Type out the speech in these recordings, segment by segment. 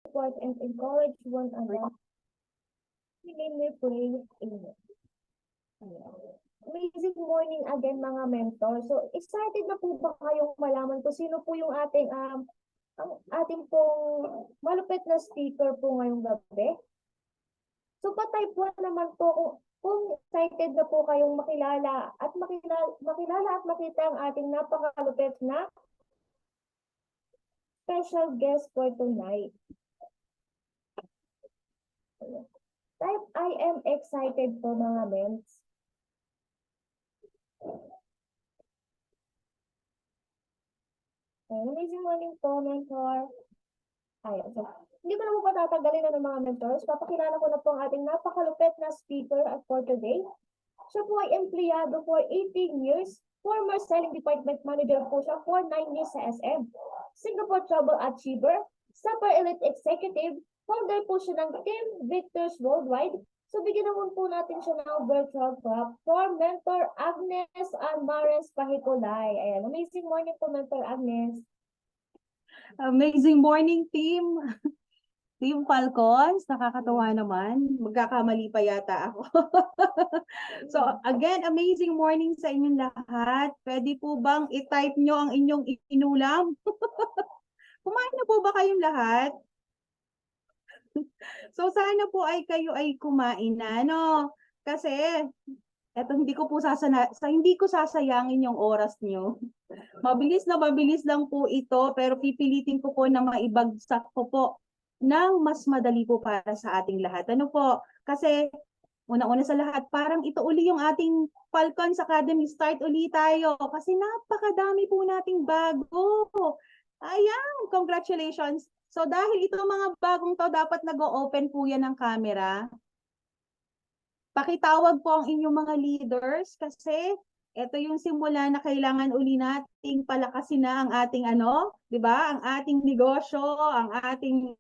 support and encourage one another. May pray. Amen. Amazing morning again mga mentor. So, excited na po ba kayong malaman kung sino po yung ang ating pong malupit na speaker po ngayong gabi? So, patay po naman po kung excited na po kayong makilala at makita ang ating napakalupit na special guest for tonight. Type I am excited po mga mens. Amazing morning po, mentor. Ayun. So, hindi ko na po patatagalin na ng mga mentors. Papakilala ko na po ang ating napakalupit na speaker for today. Siya po ay empleyado for 18 years. Former selling department manager po siya for 9 years sa SM. Singapore Travel Achiever. Super Elite Executive. Founder po siya ng Team Victors Worldwide. So, bigyan naman po natin siya ng virtual clap for Mentor Agnes Almares Pahikulay. Ayan, amazing morning po, Mentor Agnes. Amazing morning, team. Team Falcons, nakakatawa naman. Magkakamali pa yata ako. So, again, amazing morning sa inyong lahat. Pwede po bang i-type nyo ang inyong inulam? Kumain na po ba kayong lahat? So, sana po ay kayo ay kumain na, no? Kasi, eto, hindi ko sasayangin yung oras nyo. Mabilis lang po ito, pero pipilitin ko po na maibagsak ko po ng mas madali po para sa ating lahat. Ano po? Kasi, una-una sa lahat, parang ito uli yung ating Falcons Academy. Start uli tayo. Kasi napakadami po nating bago. Ayan, congratulations. So, dahil itong mga bagong to, dapat nag-o-open po yan ng camera. Pakitawag po ang inyong mga leaders kasi ito yung simula na kailangan uli nating palakasin na ang ating di ba? Ang ating negosyo, ang ating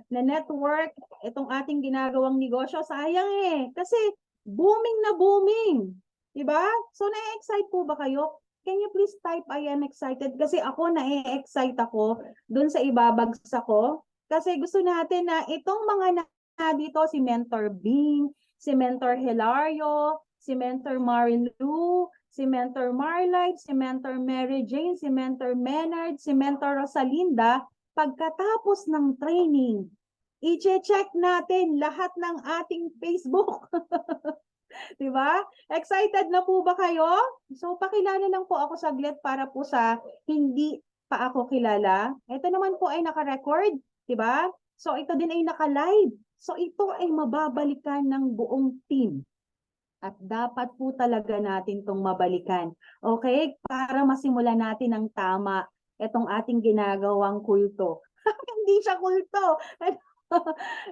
na network, itong ating ginagawang negosyo, sayang kasi booming na booming. Di ba? So na-excite po ba kayo? Can you please type I am excited? Kasi ako na-excite ako dun sa ibabagsak ko. Kasi gusto natin na itong mga dito si Mentor Bing, si Mentor Hilario, si Mentor Marilu, si Mentor Marlight, si Mentor Mary Jane, si Mentor Menard, si Mentor Rosalinda, pagkatapos ng training, i-check natin lahat ng ating Facebook. Diba? Excited na po ba kayo? So, pakilala lang po ako saglit para po sa hindi pa ako kilala. Ito naman po ay naka-record, diba? So, ito din ay naka-live. So, ito ay mababalikan ng buong team. At dapat po talaga natin itong mabalikan. Okay? Para masimulan natin ng tama itong ating ginagawang kulto. Hindi siya kulto.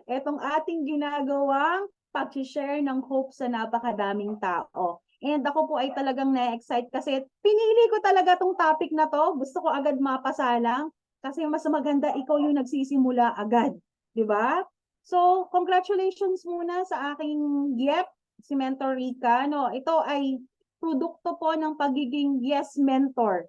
Itong ating ginagawang pag-share ng hope sa napakadaming tao. And ako po ay talagang na-excite kasi pinili ko talaga itong topic na to. Gusto ko agad mapasalang kasi mas maganda ikaw yung nagsisimula agad. Diba? So, congratulations muna sa aking GIEP, si Mentor Rica. No, ito ay produkto po ng pagiging yes mentor.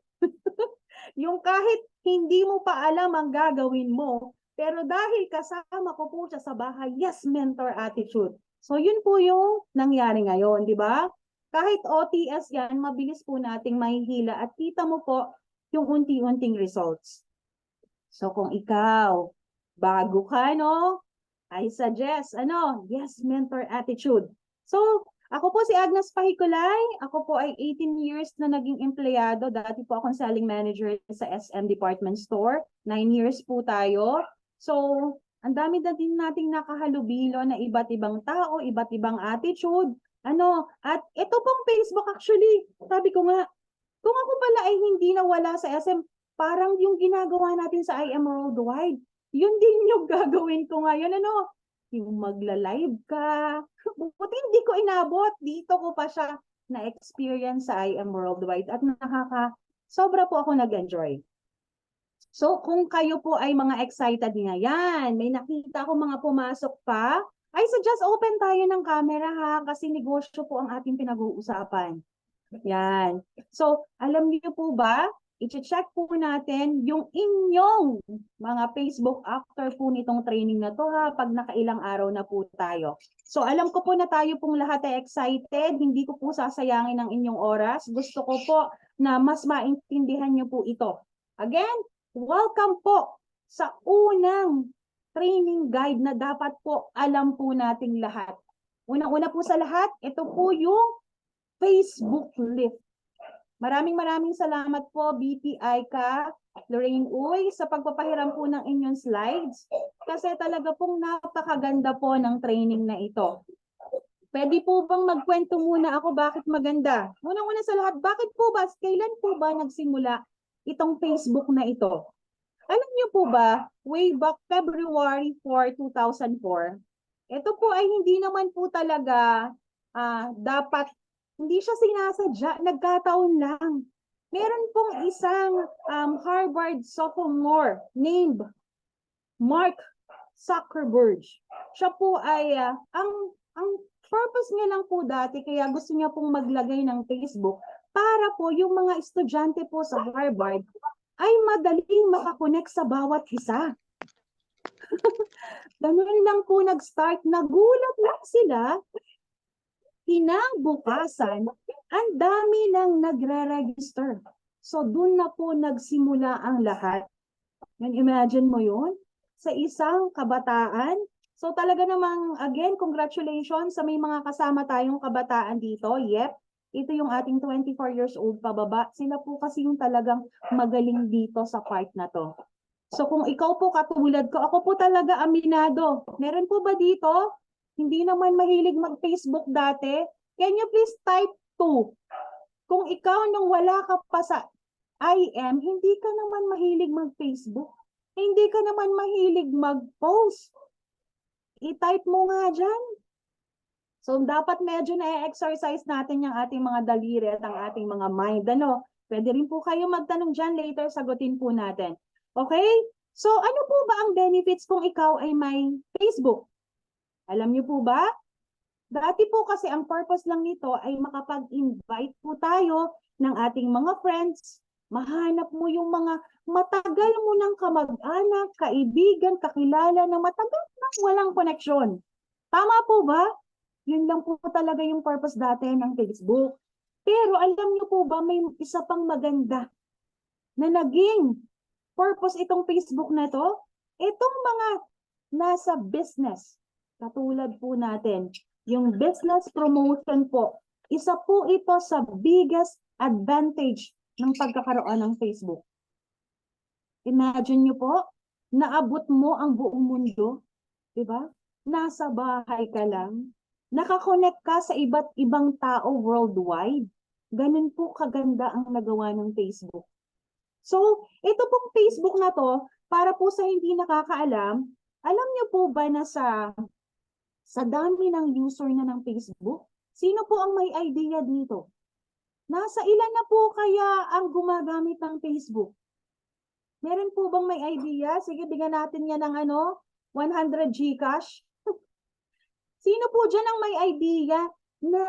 Yung kahit hindi mo pa alam ang gagawin mo, pero dahil kasama ko po siya sa bahay, yes mentor attitude. So yun po yung nangyari ngayon, di ba? Kahit OTS yan, mabilis po nating mahihila at kita mo po yung unti-unting results. So kung ikaw, bago ka, no? I suggest, yes mentor attitude. So, ako po si Agnes Pahikulay. Ako po ay 18 years na naging empleyado. Dati po akong selling manager sa SM Department Store. 9 years po tayo. So, ang dami na din nating nakahalubilo na iba't ibang tao, iba't ibang attitude. At ito pong Facebook actually, sabi ko nga, kung ako pala ay hindi nawala sa SM, parang yung ginagawa natin sa IM Worldwide, yun din yung gagawin ko ngayon, yung magla-live ka. Buti hindi ko inabot. Dito ko pa siya na-experience sa IM Worldwide at sobra po ako nag-enjoy. So, kung kayo po ay mga excited nga yan, may nakita ko mga pumasok pa, I suggest open tayo ng camera ha, kasi negosyo po ang ating pinag-uusapan. Yan. So, alam niyo po ba, i-check po natin yung inyong mga Facebook after po nitong training na to ha, pag nakailang araw na po tayo. So alam ko po na tayo pong lahat ay excited, hindi ko po sasayangin ang inyong oras. Gusto ko po na mas maintindihan niyo po ito. Again, welcome po sa unang training guide na dapat po alam po nating lahat. Unang-una po sa lahat, ito po yung Facebook lift. Maraming salamat po BPI ka, Lorraine Uy, sa pagpapahiram po ng inyong slides kasi talaga pong napakaganda po ng training na ito. Pwede po bang magkwento muna ako bakit maganda? Unang-una sa lahat, bakit po ba, kailan po ba nagsimula itong Facebook na ito? Alam niyo po ba, way back February 4, 2004, ito po ay hindi naman po talaga dapat, hindi siya sinasadya, nagkataon lang. Meron pong isang Harvard sophomore named Mark Zuckerberg. Siya po ay, ang purpose niya lang po dati, kaya gusto niya pong maglagay ng Facebook, para po yung mga estudyante po sa Harvard ay madaling makakonect sa bawat isa. Ganun lang po nag-start, nagulat lang sila. Kinabukasan, ang dami nang nagre-register. So, dun na po nagsimula ang lahat. Imagine mo yun? Sa isang kabataan. So, talaga namang, again, congratulations sa may mga kasama tayong kabataan dito. Yep, ito yung ating 24 years old pababa. Sila po kasi yung talagang magaling dito sa part na to. So, kung ikaw po katulad ko, ako po talaga aminado. Meron po ba dito? Hindi naman mahilig mag-Facebook dati. Can you please type 2? Kung ikaw nung wala ka pa sa IM, hindi ka naman mahilig mag-Facebook. Hindi ka naman mahilig mag-post. I-type mo nga dyan. So, dapat medyo na-exercise natin yung ating mga daliri at ang ating mga mind. Ano? Pwede rin po kayo magtanong dyan. Later, sagutin po natin. Okay? So, ano po ba ang benefits kung ikaw ay may Facebook? Alam niyo po ba? Dati po kasi ang purpose lang nito ay makapag-invite po tayo ng ating mga friends. Mahanap mo yung mga matagal mo ng kamag-anak, kaibigan, kakilala na matagal na walang koneksyon. Tama po ba? Yun lang po talaga yung purpose dati ng Facebook. Pero alam niyo po ba may isa pang maganda na naging purpose itong Facebook na to? Itong mga nasa business. Katulad po natin, yung business promotion po, isa po ito sa biggest advantage ng pagkakaroon ng Facebook. Imagine nyo po, naabot mo ang buong mundo, di ba? Nasa bahay ka lang, nakakonect ka sa iba't ibang tao worldwide. Ganun po kaganda ang nagawa ng Facebook. So, ito pong Facebook na to, para po sa hindi nakakaalam, alam niyo po ba na sa dami ng user na ng Facebook, sino po ang may idea dito? Nasa ilan na po kaya ang gumagamit ng Facebook? Meron po bang may idea? Sige, bigyan natin yan ng 100 Gcash. Sino po dyan ang may idea na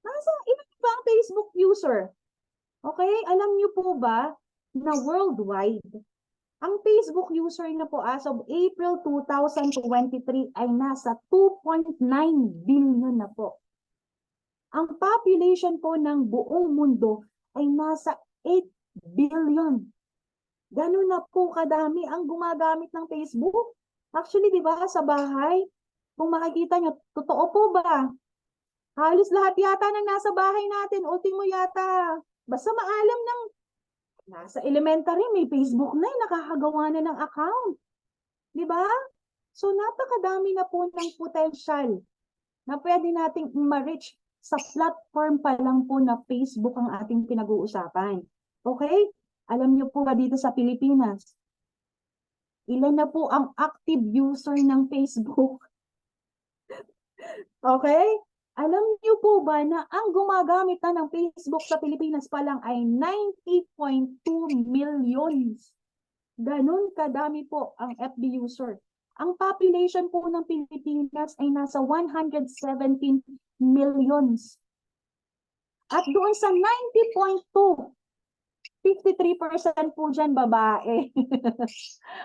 nasa ilan ba ang Facebook user? Okay, alam niyo po ba na worldwide, ang Facebook user na po as of April 2023 ay nasa 2.9 billion na po. Ang population po ng buong mundo ay nasa 8 billion. Ganun na po kadami ang gumagamit ng Facebook. Actually, di ba, sa bahay, kung makikita nyo, totoo po ba? Halos lahat yata ng nasa bahay natin, ultimo yata, basta maalam ng nasa elementary, may Facebook na, nakakagawa na ng account. Di ba? So, napakadami na po ng potential na pwede nating ma-reach sa platform pa lang po na Facebook ang ating pinag-uusapan. Okay? Alam niyo po ba dito sa Pilipinas, ilan na po ang active user ng Facebook? Okay? Alam niyo po ba na ang gumagamit na ng Facebook sa Pilipinas pa lang ay 90.2 millions? Ganun kadami po ang FB user. Ang population po ng Pilipinas ay nasa 117 millions. At doon sa 90.2, 53% po dyan babae.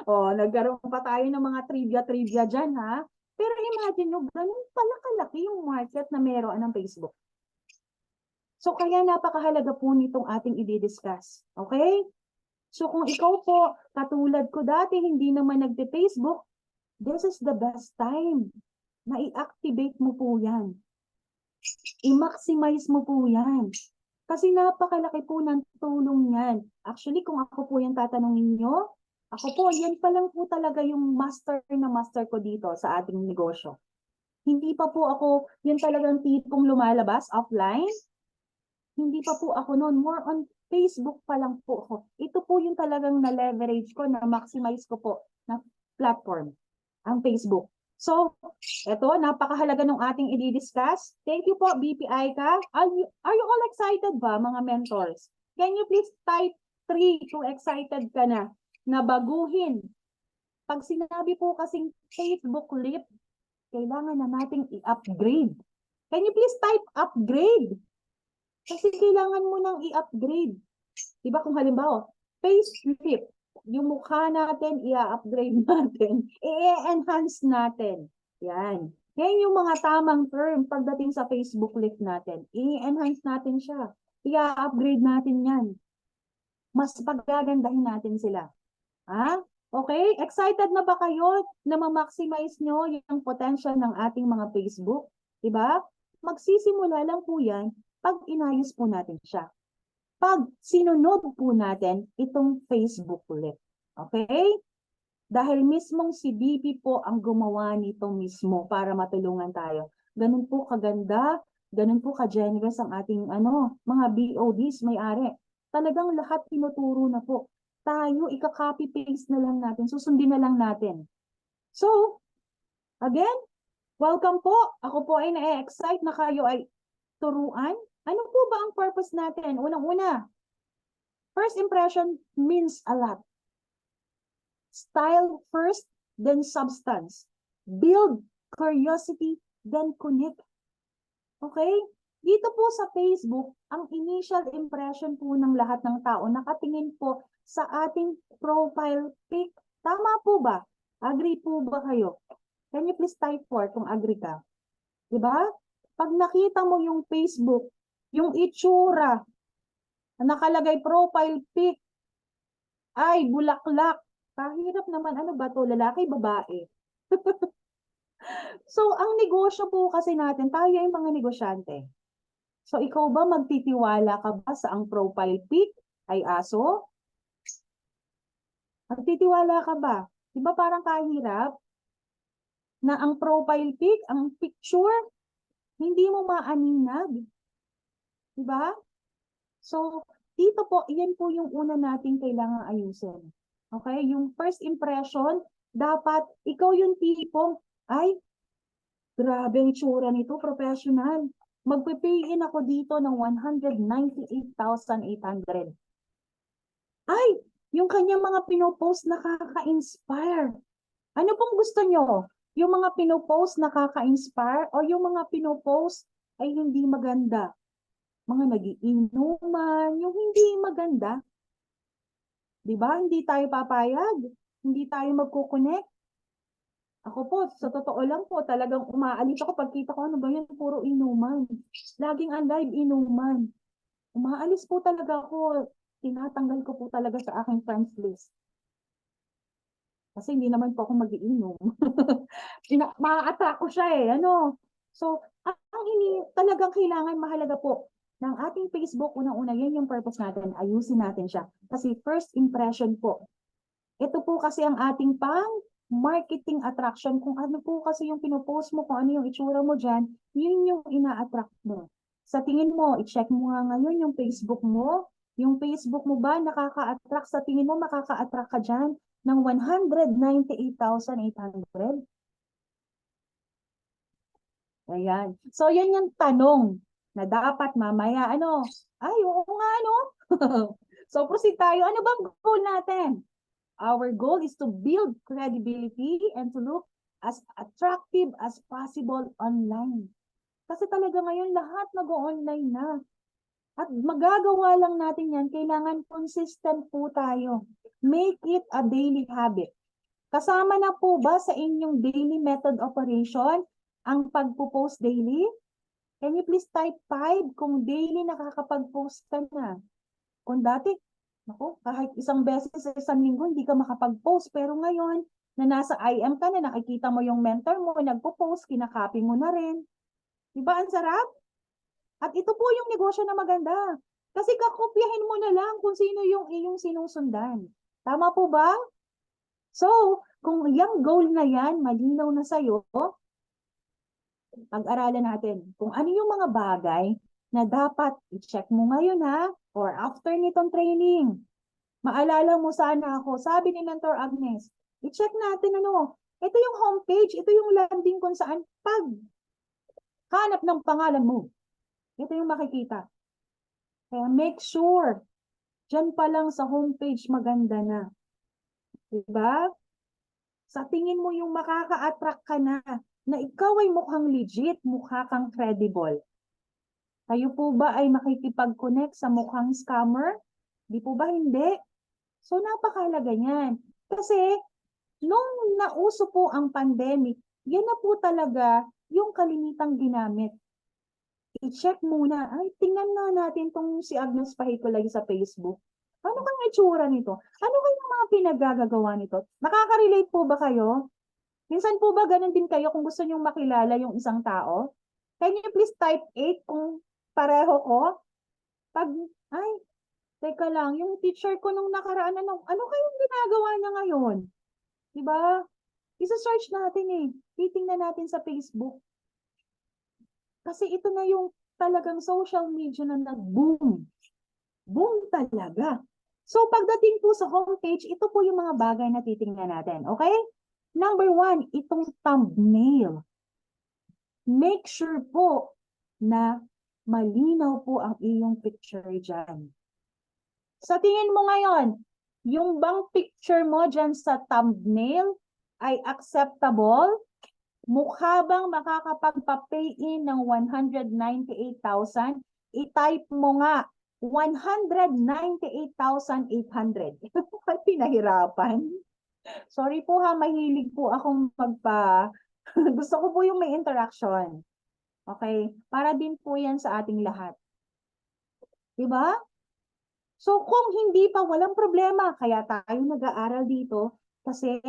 Oh, nagkaroon pa tayo ng mga trivia dyan, ha? Pero imagine nyo, ganun pala kalaki yung market na meron ng Facebook. So, kaya napakahalaga po nitong ating i-discuss. Okay? So, kung ikaw po, katulad ko dati, hindi naman nagte-Facebook, this is the best time na i-activate mo po yan. I-maximize mo po yan. Kasi napakalaki po ng tulong yan. Actually, kung ako po yung tatanungin nyo, ako po, yan pa lang po talaga yung master na master ko dito sa ating negosyo. Hindi pa po ako yung talagang tipong lumalabas offline. Hindi pa po ako noon. More on Facebook pa lang po ako. Ito po yung talagang na-leverage ko, na-maximize ko po na platform, ang Facebook. So, eto, napakahalaga ng ating i-discuss. Thank you po, BPI ka. Are you all excited ba, mga mentors? Can you please type 3 kung excited ka na baguhin? Pag sinabi po kasing Facebook Lip, kailangan na nating i-upgrade. Can you please type upgrade? Kasi kailangan mo nang i-upgrade. Diba kung halimbawa, facelift, yung mukha natin, i-upgrade natin, i-enhance natin. Yan. Yan yung mga tamang term pagdating sa Facebook lift natin. I-enhance natin siya. I-upgrade natin yan. Mas paggagandahin natin sila. Ha? Okay? Excited na ba kayo na ma-maximize nyo yung potential ng ating mga Facebook? Diba? Magsisimula lang po yan pag inayos po natin siya. Pag sinunod po natin itong Facebook ulit. Okay? Dahil mismong si BP po ang gumawa nito mismo para matulungan tayo. Ganun po kaganda, ganun po ka-generous ang ating mga BODs may-ari. Talagang lahat tinuturo na po. Tayo, ika-copy-paste na lang natin, susundin na lang natin. So, again, welcome po. Ako po ay na-excite na kayo ay turuan. Ano po ba ang purpose natin? Unang-una, first impression means a lot. Style first, then substance. Build curiosity, then connect. Okay? Dito po sa Facebook, ang initial impression po ng lahat ng tao, nakatingin po sa ating profile pic. Tama po ba? Agree po ba kayo? Can you please type 4 kung agree ka? Diba? Pag nakita mo yung Facebook, yung itsura, nakalagay profile pic, ay bulaklak. Kahirap naman, ano ba to, lalaki, babae? So, ang negosyo po kasi natin, tayo yung mga negosyante. So, ikaw ba magtitiwala ka ba sa ang profile pic ay aso? Magtitiwala ka ba? Di ba parang kahirap na ang profile pic, ang picture, hindi mo maaninag? Di ba? So, dito po, iyan po yung una nating kailangan ayusin. Okay? Yung first impression, dapat ikaw yung tipong, ay, grabe ang itsura nito, professional. Magpe-pay in ako dito ng 198,800. Ay, yung kanyang mga pinopost nakaka-inspire. Ano pong gusto nyo? Yung mga pinopost nakaka-inspire o yung mga pinopost ay hindi maganda? Mga nagiinuman, yung hindi maganda. Diba? Hindi tayo papayag. Hindi tayo magkukonek. Ako po, sa totoo lang po, talagang umaalis ako pagkita ko, ano ba yan? Puro inuman. Laging ang live inuman. Umaalis po talaga ako. Tinatanggal ko po talaga sa aking friends list. Kasi hindi naman po ako mag-iinom. Ma-attract ko siya eh. Ano? So, talagang kailangan mahalaga po ng ating Facebook, unang-una, yan yung purpose natin, ayusin natin siya. Kasi first impression po, ito po kasi ang ating marketing attraction. Kung ano po kasi yung pinopost mo, kung ano yung itsura mo dyan, yun yung ina-attract mo. Sa tingin mo, i-check mo nga ngayon yung Facebook mo. Yung Facebook mo ba nakaka-attract? Sa tingin mo, makaka-attract ka dyan ng 198,800? Ayan. So, yan yung tanong na dapat mamaya, ay, oo nga, So, proceed tayo. Ano bang goal natin? Our goal is to build credibility and to look as attractive as possible online. Kasi talaga ngayon, lahat nag-online na. At magagawa lang natin yan, kailangan consistent po tayo. Make it a daily habit. Kasama na po ba sa inyong daily method operation ang pagpo-post daily? Can you please type 5 kung daily nakakapag-post ka na? Kung dati, naku, kahit isang beses sa isang linggo, hindi ka makapag-post. Pero ngayon, na nasa IM ka na, nakikita mo yung mentor mo, nagpo-post, kinakopy mo na rin. Diba ang sarap? At ito po yung negosyo na maganda. Kasi kakopyahin mo na lang kung sino yung iyong sinusundan. Tama po ba? So, kung yung goal na yan, malinaw na sa'yo, pag-aralan natin kung ano yung mga bagay na dapat i-check mo ngayon ha, or after nitong training. Maalala mo sana ako, sabi ni Mentor Agnes, i-check natin ano, ito yung homepage, ito yung landing kung saan pag hanap ng pangalan mo, ito yung makikita. Kaya make sure, dyan pa lang sa homepage maganda na. Diba? Sa tingin mo yung makaka-attract ka na ikaw ay mukhang legit, mukha kang credible. Kayo po ba ay makikipag-connect sa mukhang scammer? Di po ba hindi? So napakahalaga yan. Kasi nung nauso po ang pandemic, yan na po talaga yung kalimitang ginamit. I-check muna. Ay, tingnan na natin tong si Agnes Pahico lagi sa Facebook. Ano kang itsura nito? Ano kayong mga pinagagagawa nito? Nakaka-relate po ba kayo? Minsan po ba ganun din kayo kung gusto nyong makilala yung isang tao? Can you please type 8 kung pareho ko? Pag, ay, teka lang, yung teacher ko nung nakaraan, ano kayong ginagawa niya ngayon? Diba? Isa-search natin eh. Titingnan natin sa Facebook. Kasi ito na yung talagang social media na nag-boom. Boom talaga. So pagdating po sa homepage, ito po yung mga bagay na titingnan natin. Okay? Number 1, itong thumbnail. Make sure po na malinaw po ang iyong picture dyan. Sa tingin mo ngayon, yung bang picture mo dyan sa thumbnail ay acceptable? Mukha bang makakapagpa-pay in ng 198,000? I-type mo nga 198,800. Pinahirapan. Sorry po ha, mahilig po akong gusto ko po yung may interaction. Okay? Para din po yan sa ating lahat. Diba? So kung hindi pa, walang problema. Kaya tayo nag-aaral dito kasi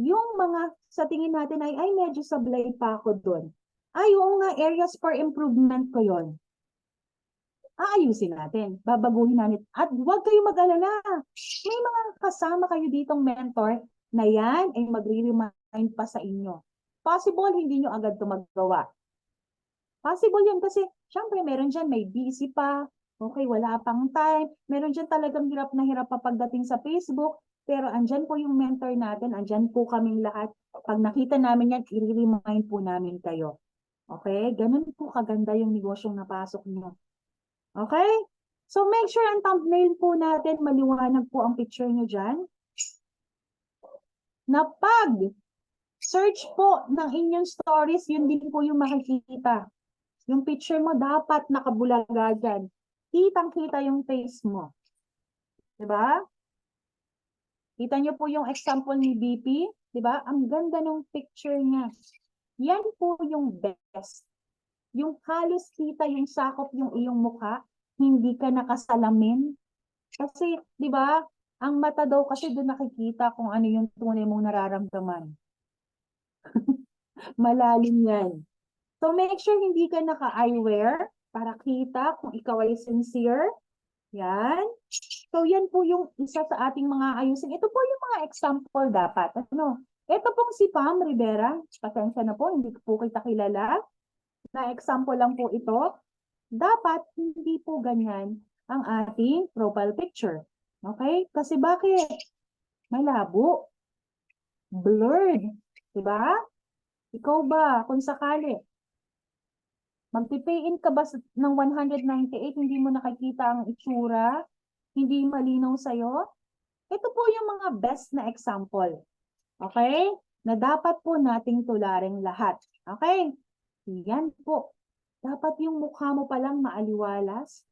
yung mga sa tingin natin ay medyo sablay pa ako doon. Ay, oo nga, areas for improvement ko yon. Aayusin natin, babaguhin natin. At huwag kayong mag-alala. May mga kasama kayo ditong mentor na yan ay magre-remind pa sa inyo. Possible, hindi nyo agad ito magawa. Possible yun kasi, syempre, meron dyan, may busy pa. Okay, wala pang time. Meron dyan talagang hirap na hirap pa pagdating sa Facebook. Pero andyan po yung mentor natin, andyan po kaming lahat. Pag nakita namin yan, i-remind po namin kayo. Okay? Ganun po kaganda yung negosyong napasok nyo. Okay? So make sure ang thumbnail po natin, maliwanag po ang picture nyo dyan. Na pag search po ng inyong stories, yun din po yung makikita. Yung picture mo dapat nakabulaga dyan. Kitang-kita yung face mo. Diba? Kita nyo po yung example ni BP. Diba? Ang ganda ng picture niya. Yan po yung best. Yung halos kita yung sakop yung iyong mukha. Hindi ka nakasalamin. Kasi, diba? Ang mata daw kasi doon nakikita kung ano yung tunay mong nararamdaman. Malalim yan. So make sure hindi ka naka-eyewear para kita kung ikaw ay sincere. Yan. So yan po yung isa sa ating mga ayusin. Ito po yung mga example dapat. Ano? Ito pong si Pam Rivera. Pasensya na po, hindi po kita kilala. Na example lang po ito. Dapat hindi po ganyan ang ating profile picture. Okay? Kasi bakit? Malabo. Blurred. Diba? Ikaw ba, kung sakali, magpipay in ka ba ng 198, hindi mo nakikita ang itsura, hindi malinaw sa'yo? Ito po yung mga best na example. Okay? Na dapat po nating tularing lahat. Okay? Yan po. Dapat yung mukha mo palang maaliwalas.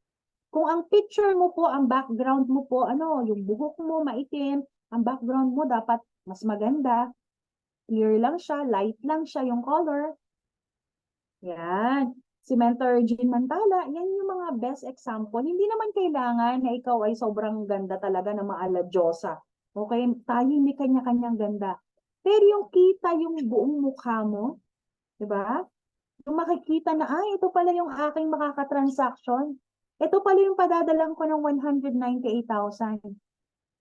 Kung ang picture mo po, ang background mo po, ano, yung buhok mo maitim, ang background mo dapat mas maganda. Clear lang siya, light lang siya yung color. Yan. Si Mentor Jean Mantala, yan yung mga best example. Hindi naman kailangan na ikaw ay sobrang ganda talaga na maaladyosa. Okay? Tayo may kanya-kanyang ganda. Pero yung kita yung buong mukha mo, di ba? Yung makikita na, ito pala yung aking makakatransaction. Ito pala yung padadalang ko ng 198,000.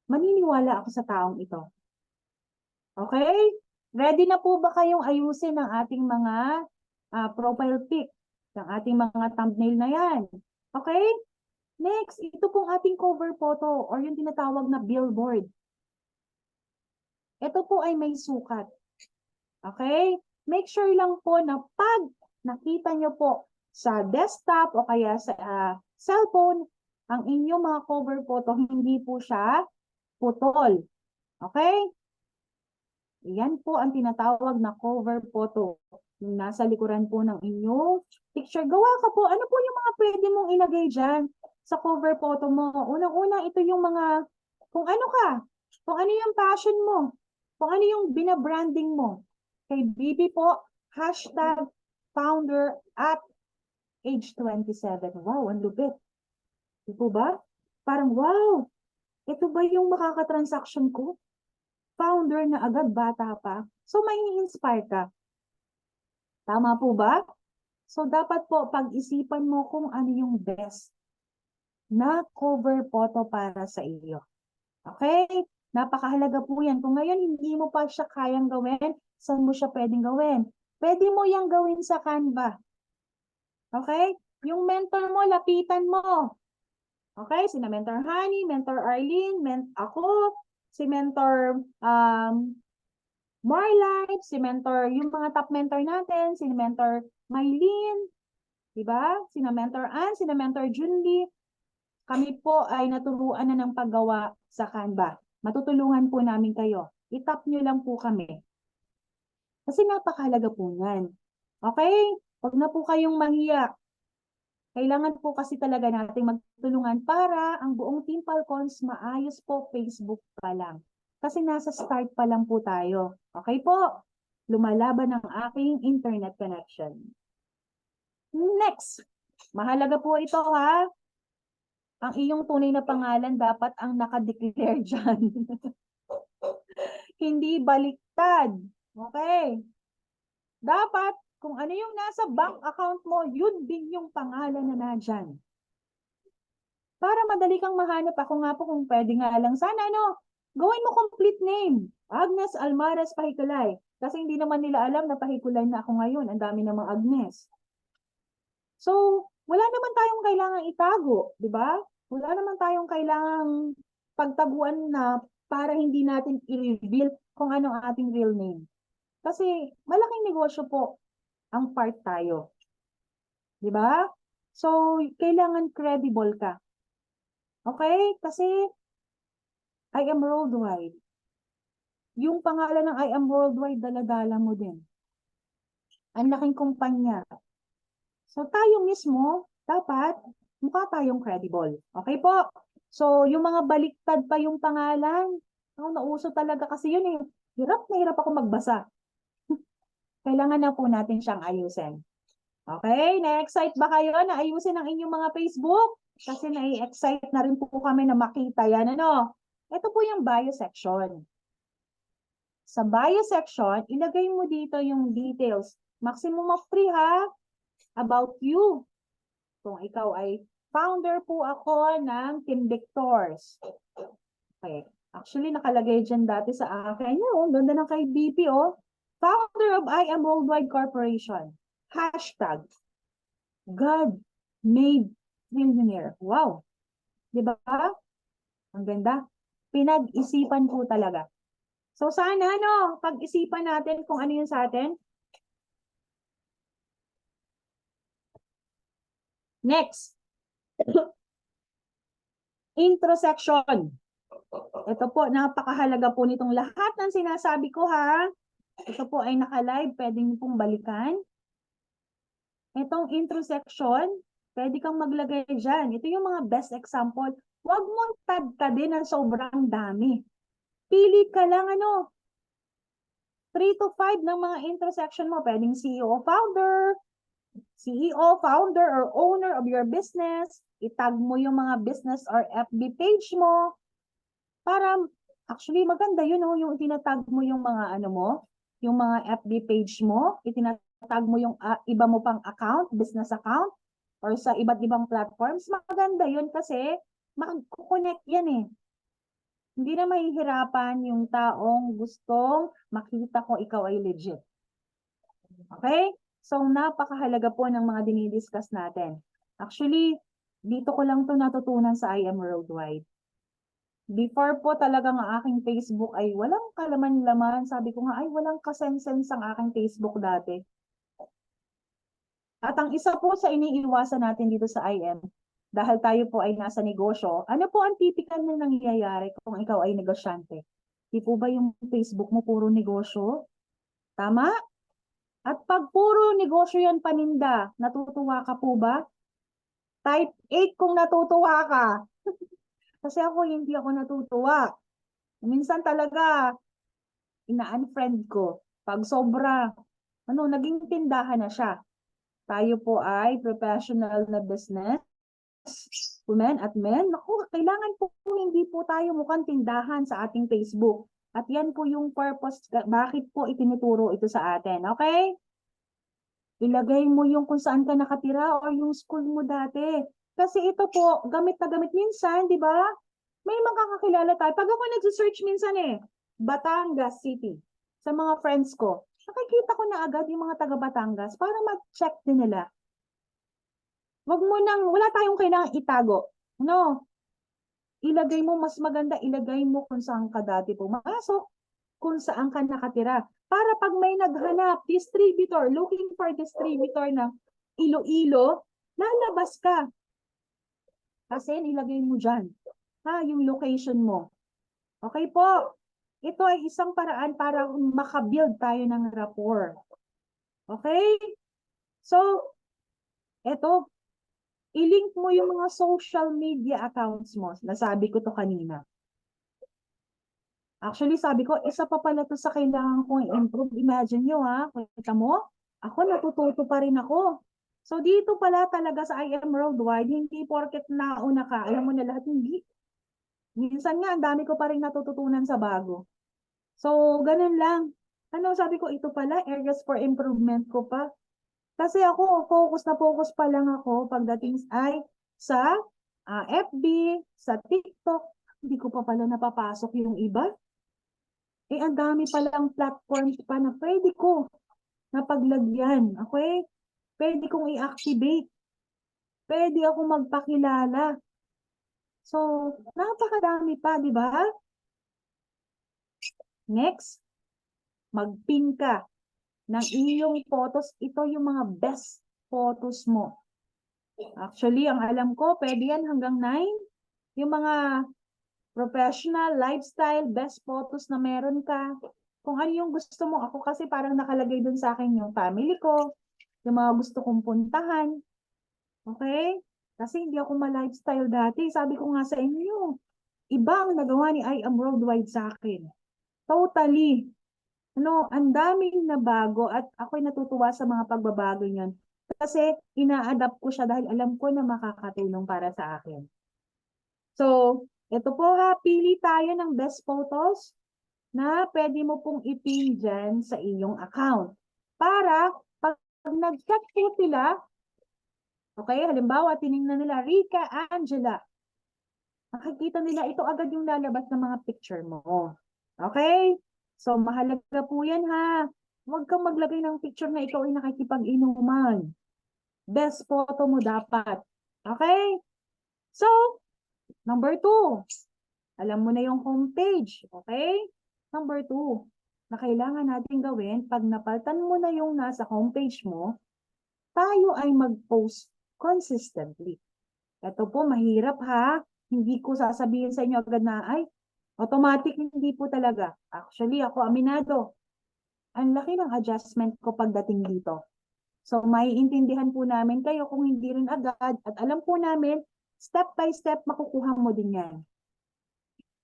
Maniniwala ako sa taong ito. Okay? Ready na po ba kayong ayusin ang ating mga profile pic, ng ating mga thumbnail na yan? Okay? Next, ito pong ating cover photo or yung tinatawag na billboard. Ito po ay may sukat. Okay? Make sure lang po na pag nakita nyo po sa desktop o kaya sa cellphone, ang inyong mga cover photo, hindi po siya putol. Okay? Yan po ang tinatawag na cover photo. Yung nasa likuran po ng inyong picture. Gawa ka po. Ano po yung mga pwede mong ilagay dyan sa cover photo mo? Unang-una, ito yung mga, kung ano ka, kung ano yung passion mo, kung ano yung binabranding mo. Kay Bibi po, hashtag founder at age 27. Wow, ang lupit. Di po ba? Parang, wow, ito ba yung makakatransaction ko? Founder na agad, bata pa. So, may inspire ka. Tama po ba? So, dapat po pag-isipan mo kung ano yung best na cover photo para sa iyo. Okay? Napakahalaga po yan. Kung ngayon hindi mo pa siya kayang gawin, saan mo siya pwedeng gawin? Pwede mo yang gawin sa Canva. Okay? Yung mentor mo, lapitan mo. Okay? Sina Mentor Honey, Mentor Arlene, ako, si Mentor Marlife, si Mentor, yung mga top mentor natin, si Mentor Mylene, diba? Sina Mentor Ann, sina Mentor Junlie. Kami po ay naturuan na ng paggawa sa Canva. Matutulungan po namin kayo. I-tap nyo lang po kami. Kasi napakahalaga po yan. Okay? Huwag na po kayong mahiya. Kailangan po kasi talaga nating magtulungan para ang buong Team Falcons maayos po Facebook pa lang. Kasi nasa start pa lang po tayo. Okay po? Lumalaban ang aking internet connection. Next. Mahalaga po ito ha. Ang iyong tunay na pangalan dapat ang nakadeclare dyan. Hindi baliktad. Okay? Dapat, kung ano yung nasa bank account mo, yun din yung pangalan na nandyan. Para madali kang mahanap, ako nga po kung pwede nga lang sana, gawin mo complete name. Agnes Almaraz Pahikulay. Kasi hindi naman nila alam na Pahikulay na ako ngayon. Ang dami namang Agnes. So, wala naman tayong kailangang itago, di ba? Wala naman tayong kailangang pagtaguan na para hindi natin i-reveal kung ano ang ating real name. Kasi malaking negosyo po ang part tayo. Di ba? So, kailangan credible ka. Okay? Kasi I am worldwide. Yung pangalan ng I am worldwide, dala-dala mo din. Ang laking kumpanya. So, tayo mismo, dapat mukha tayong credible. Okay po? So, yung mga baliktad pa yung pangalan, nauso talaga kasi yun eh. Hirap na hirap ako magbasa. Kailangan na po natin siyang ayusin. Okay? Na-excite ba kayo na ayusin ang inyong mga Facebook? Kasi na-excite na rin po kami na makita yan. Ito po yung bio section. Sa bio section, ilagay mo dito yung details. Maximum of 3 ha? About you. Kung ikaw ay founder po ako ng Team Victors. Okay. Actually, nakalagay dyan dati sa akin. Ganda ng kay BP, Founder of I Am Worldwide Corporation. Hashtag God made millionaire. Wow. Diba? Ang ganda. Pinag-isipan po talaga. So sana, pag-isipan natin kung ano yun sa atin. Next. Intro section. Ito po, napakahalaga po nitong lahat ng sinasabi ko ha. Ito po ay naka-live, pwede niyo pong balikan. Itong intro section, Pwede kang maglagay dyan. Ito yung mga best example. Huwag mong tagtadin ng sobrang dami. Pili ka lang 3 to 5 ng mga intersection mo. Pwedeng CEO, founder, or owner of your business. Itag mo yung mga business or FB page mo. Para, actually, maganda yun, yung tinatag mo yung mga yung mga FB page mo. Itinatag mo yung iba mo pang account, business account, or sa iba't ibang platforms. Maganda yun kasi mag-connect yan eh. Hindi na mahihirapan yung taong gustong makita ko ikaw ay legit. Okay? So, napakahalaga po ng mga dinidiscuss natin. Actually, dito ko lang to natutunan sa IM Worldwide. Before po talagang ang aking Facebook ay walang kalaman-laman. Sabi ko nga, ay walang kasensense ang aking Facebook dati. At ang isa po sa iniiwasan natin dito sa IM, dahil tayo po ay nasa negosyo, ano po ang typical na nangyayari kung ikaw ay negosyante? Di po ba yung Facebook mo puro negosyo? Tama? At pag puro negosyo yan paninda, natutuwa ka po ba? Type 8 kung natutuwa ka. Kasi ako, hindi ako natutuwa. Minsan talaga, ina-unfriend ko. Pag sobra, naging tindahan na siya. Tayo po ay professional na business, women at men. Naku, kailangan po hindi po tayo mukhang tindahan sa ating Facebook. At yan po yung purpose, bakit po itinuturo ito sa atin. Okay? Ilagay mo yung kung saan ka nakatira or yung school mo dati. Kasi ito po, gamit na gamit minsan, di ba? May makakakilala tayo. Pag ako nag-search minsan Batangas City, sa mga friends ko, nakikita ko na agad yung mga taga Batangas para mag-check din nila. Wala tayong kailangang itago. No. Ilagay mo, mas maganda, ilagay mo kung saan ka dati pumasok, kung saan ka nakatira. Para pag may naghanap, distributor, looking for distributor ng Iloilo, lalabas ka. Kasi nilagay mo dyan. Yung location mo. Okay po. Ito ay isang paraan para makabuild tayo ng rapport. Okay? So, ito, i-link mo yung mga social media accounts mo. Nasabi ko to kanina. Actually, sabi ko, isa pa pala to sa kailangan kong i-improve. Imagine nyo kita mo, ako natututo pa rin ako. So, dito pala talaga sa IM Worldwide, hindi porket nauna ka, alam mo na lahat, hindi. Minsan nga, ang dami ko pa rin natututunan sa bago. So, ganun lang. Sabi ko, ito pala, areas for improvement ko pa. Kasi ako, focus na focus pa lang ako pagdating ay sa FB, sa TikTok. Hindi ko pa pala napapasok yung iba. Ang dami palang platforms pa na pwede ko napaglagyan. Okay? Pwede kong i-activate. Pwede ako magpakilala. So, napakadami pa, di ba? Next, mag-pin ka ng iyong photos. Ito yung mga best photos mo. Actually, ang alam ko, pwede yan hanggang 9. Yung mga professional, lifestyle, best photos na meron ka. Kung ano yung gusto mo. Ako kasi parang nakalagay dun sa akin yung family ko, yung mga gusto kong puntahan. Okay? Kasi hindi ako ma-lifestyle dati. Sabi ko nga sa inyo, iba ang nagawa ni I Am Worldwide sa akin. Totally. Ang daming nabago at ako'y natutuwa sa mga pagbabago niyan. Kasi ina-adapt ko siya dahil alam ko na makakatulong para sa akin. So, ito po pili tayo ng best photos na pwede mo pong ipin dyan sa iyong account. Para pag nag-check po sila, okay, halimbawa, tinignan nila Rika, Angela, makikita nila ito agad yung lalabas ng mga picture mo. Okay? So, mahalaga po yan Huwag kang maglagay ng picture na ikaw ay nakikipag-inuman. Best photo mo dapat. Okay? So, number 2. Alam mo na yung homepage. Okay? Number 2. Na kailangan natin gawin, pag napaltan mo na yung nasa homepage mo, tayo ay mag-post consistently. Ito po, mahirap Hindi ko sasabihin sa inyo agad na, automatic hindi po talaga. Actually, ako aminado. Ang laki ng adjustment ko pagdating dito. So, maiintindihan po namin kayo kung hindi rin agad at alam po namin, step by step, makukuha mo din yan.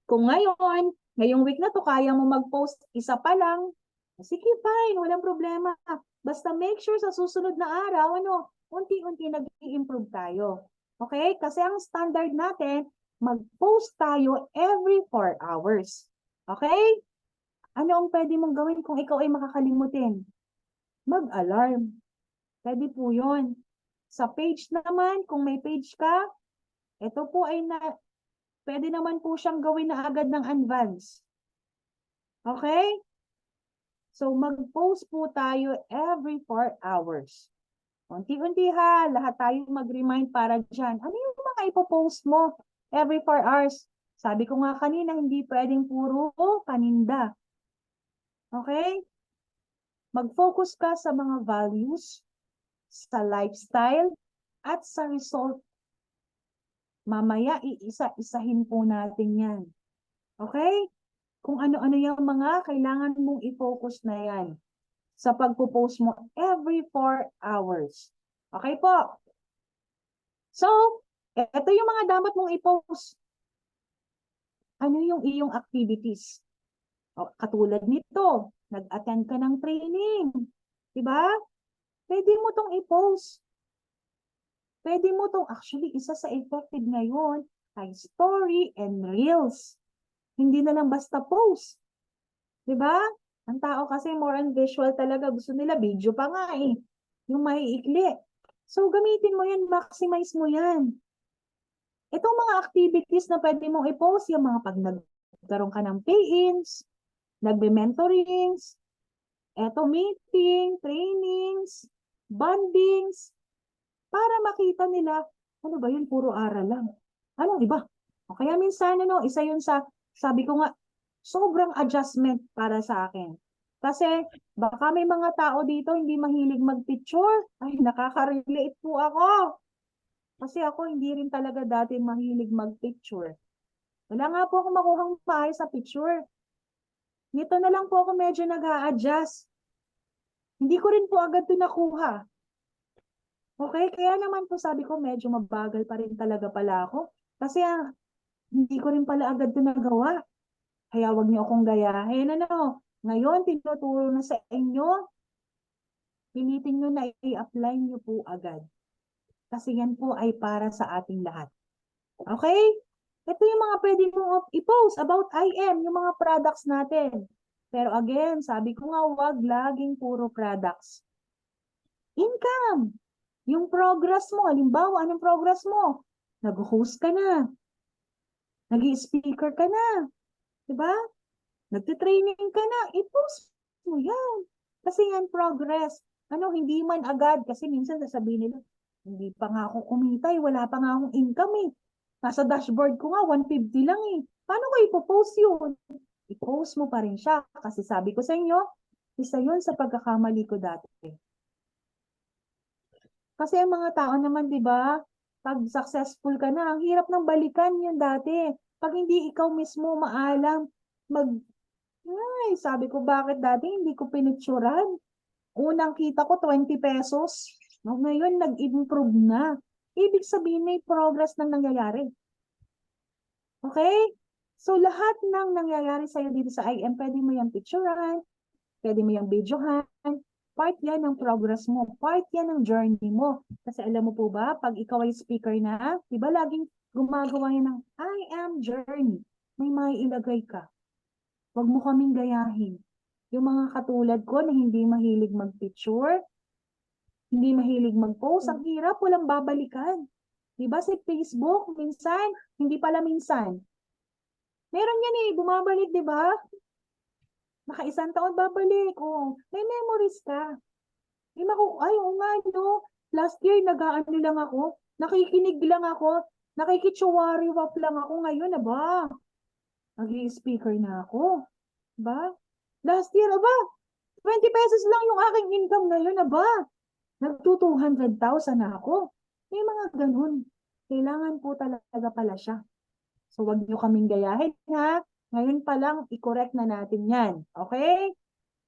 Kung ngayong week na to, kaya mo mag-post isa pa lang, sige, fine, walang problema. Basta make sure sa susunod na araw, unti-unti nag-i-improve tayo. Okay? Kasi ang standard natin, mag-post tayo every 4 hours. Okay? Ano ang pwede mong gawin kung ikaw ay makakalimutin? Mag-alarm. Pwede po yun. Sa page naman, kung may page ka, ito po ay pwede naman po siyang gawin na agad ng advance. Okay? So, mag-post po tayo every 4 hours. Unti-unti ha, lahat tayo mag-remind para dyan. Ano yung mga ipopost mo every 4 hours? Sabi ko nga kanina, hindi pwedeng puro paninda. Okay? Mag-focus ka sa mga values, sa lifestyle, at sa result. Mamaya, iisa-isahin po natin yan. Okay? Kung ano-ano yung mga kailangan mong i-focus na yan sa pagpo-post mo every 4 hours. Okay po? So, ito yung mga dapat mong i-post. Ano yung iyong activities? O, katulad nito, nag-attend ka ng training. Diba? Pwede mo tong i-post. Pwede mo tong, actually, isa sa effective ngayon ay story and reels. Hindi na lang basta post. Diba? Ang tao kasi more on visual talaga. Gusto nila video pa nga eh. Yung maiikli. So, gamitin mo yan, maximize mo yan. Itong mga activities na pwede mong i-post, yung mga pag nagkaroon ka ng pay-ins, nagbe-mentorings, eto meeting, trainings, bondings, para makita nila, ano ba yun, puro aral lang. Anong iba? O kaya minsan, isa yun sa, sabi ko nga, sobrang adjustment para sa akin. Kasi baka may mga tao dito hindi mahilig mag-picture. Ay, nakaka-relate po ako. Kasi ako hindi rin talaga dati mahilig mag-picture. Wala nga po ako makuhang maayos sa picture. Nito na lang po ako medyo nag-a-adjust. Hindi ko rin po agad ito nakuha. Okay, kaya naman po sabi ko medyo mabagal pa rin talaga pala ako. Kasi hindi ko rin pala agad ito nagawa. Kaya wag niyo akong gayahin. Ngayon, tinuturo na sa inyo. Pilitin nyo na i-apply nyo po agad. Kasi yan po ay para sa ating lahat. Okay? Ito yung mga pwede mong i-post about IM, yung mga products natin. Pero again, sabi ko nga, wag laging puro products. Income. Yung progress mo, halimbawa, anong progress mo? Nag-host ka na. Nag-i-speaker ka na. Diba? Nagtitraining ka na. I-post mo yan. Kasi yan progress. Hindi man agad. Kasi minsan sasabihin nila, hindi pa nga ako kumita wala pa nga akong income eh. Nasa dashboard ko nga, 150 lang eh. Paano ko ipopost yun? I-post mo pa rin siya. Kasi sabi ko sa inyo, isa yun sa pagkakamali ko dati. Kasi ang mga tao naman, di ba, pag successful ka na, ang hirap ng balikan yun dati. Pag hindi ikaw mismo maalam, ay, sabi ko, bakit dati hindi ko pinicturan? Unang kita ko, 20 pesos. Ngayon, nag-improve na. Ibig sabihin, may progress nang nangyayari. Okay? So, lahat ng nangyayari sa'yo dito sa IM, pwede mo yung picturean, pwede mo yung videohan, part yan ng progress mo, part yan ng journey mo. Kasi alam mo po ba, pag ikaw ay speaker na, di ba laging gumagawa yan ng I am journey. May maiilagay ka. Huwag mo kaming gayahin. Yung mga katulad ko na hindi mahilig mag-picture, hindi mahilig mag-post, ang hirap, walang babalikan. Diba si Facebook, minsan, hindi pala minsan. Meron yan bumabalik, diba? Naka-isang taon babalik. Oh, may memories ka. Ay, oo nga, last year, nag-aano lang ako, nakikinig lang ako, nakikitsuwari-wap lang ako ngayon, aba. Nag-i-speaker na ako. Ba? Last year, aba, 20 pesos lang yung aking income ngayon, aba. Nag-200,000 na ako. May mga ganun. Kailangan po talaga pala siya. So, wag nyo kaming gayahin, ha? Ngayon pa lang, i-correct na natin yan. Okay?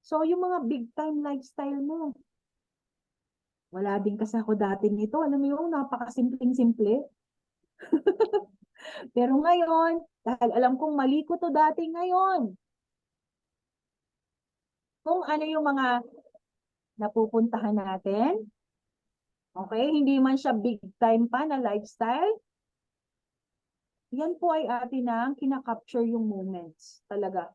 So, yung mga big time lifestyle mo, Wala din kasi ako dati nito. Alam mo yung napakasimpleng-simple. Pero ngayon, dahil alam kong mali ko to dati ngayon, kung ano yung mga napupuntahan natin, okay, hindi man siya big time pa na lifestyle, yan po ay atin ang kinakapture yung moments. Talaga.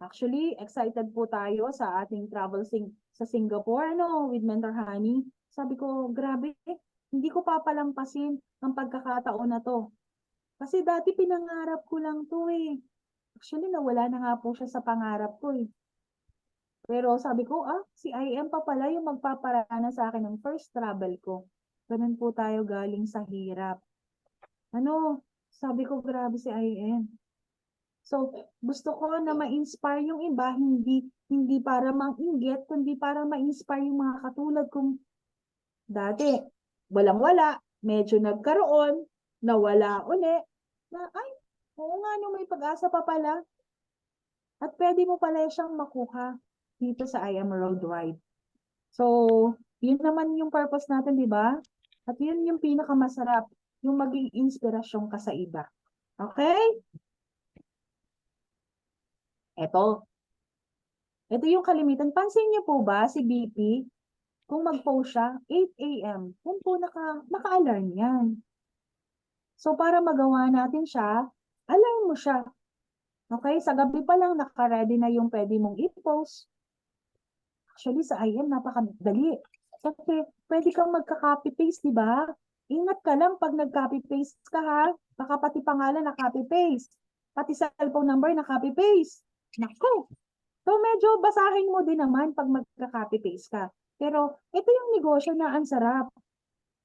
Actually, excited po tayo sa ating travel sa Singapore, ano, with Mentor Honey. Sabi ko, grabe, hindi ko papalampasin ang pagkakataon na to. Kasi dati pinangarap ko lang to eh. Actually, nawala na nga po siya sa pangarap ko eh. Pero sabi ko, si IM pa pala yung magpaparana sa akin ng first travel ko. Ganun po tayo galing sa hirap. Ano, sabi ko, grabe si IM. So, gusto ko na ma-inspire yung iba, hindi para mang-inggit, kundi para ma-inspire yung mga katulad kong dati. Walang-wala, medyo nagkaroon, nawala uli, na ay, oo nga no, may pag-asa pa pala. At pwede mo pala siyang makuha dito sa I Am Worldwide. So, yun naman yung purpose natin, di ba? At yun yung pinakamasarap, yung maging inspirasyon ka sa iba. Okay? Ito. Ito yung kalimitan. Pansin niyo po ba si BP? Kung mag-post siya, 8 a.m. Kung po naka-alarm yan. So, para magawa natin siya, alarm mo siya. Okay? Sa gabi pa lang, naka-ready na yung pwede mong i-post. Actually, sa IM, napakadali. Kasi pwede kang magka-copy-paste, di ba? Ingat ka lang pag nag-copy-paste ka ha. Baka pati pangalan na copy-paste. Pati cellphone number na copy-paste. Naku! So medyo basahin mo din naman pag magka-copy-paste ka. Pero ito yung negosyo na ang sarap.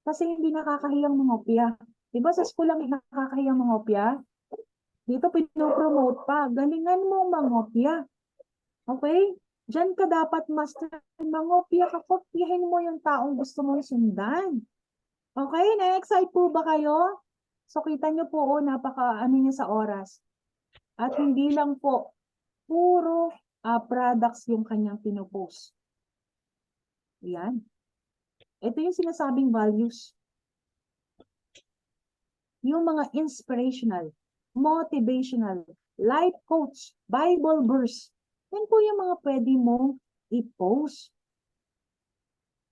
Kasi hindi nakakahiyang mangopya. Di ba sa school lang nakakahiyang mangopya? Dito pinopromote pa. Galingan mo mangopya. Okay? Diyan ka dapat master mangopya ka. Kopyahin mo yung taong gusto mong sundan. Okay? Na-excite po ba kayo? So kita nyo po, napaka ano niya sa oras. At hindi lang po, puro products yung kanyang pinopost. Yan. Ito yung sinasabing values. Yung mga inspirational, motivational, life coach, Bible verse. Yan po yung mga pwede mong i-post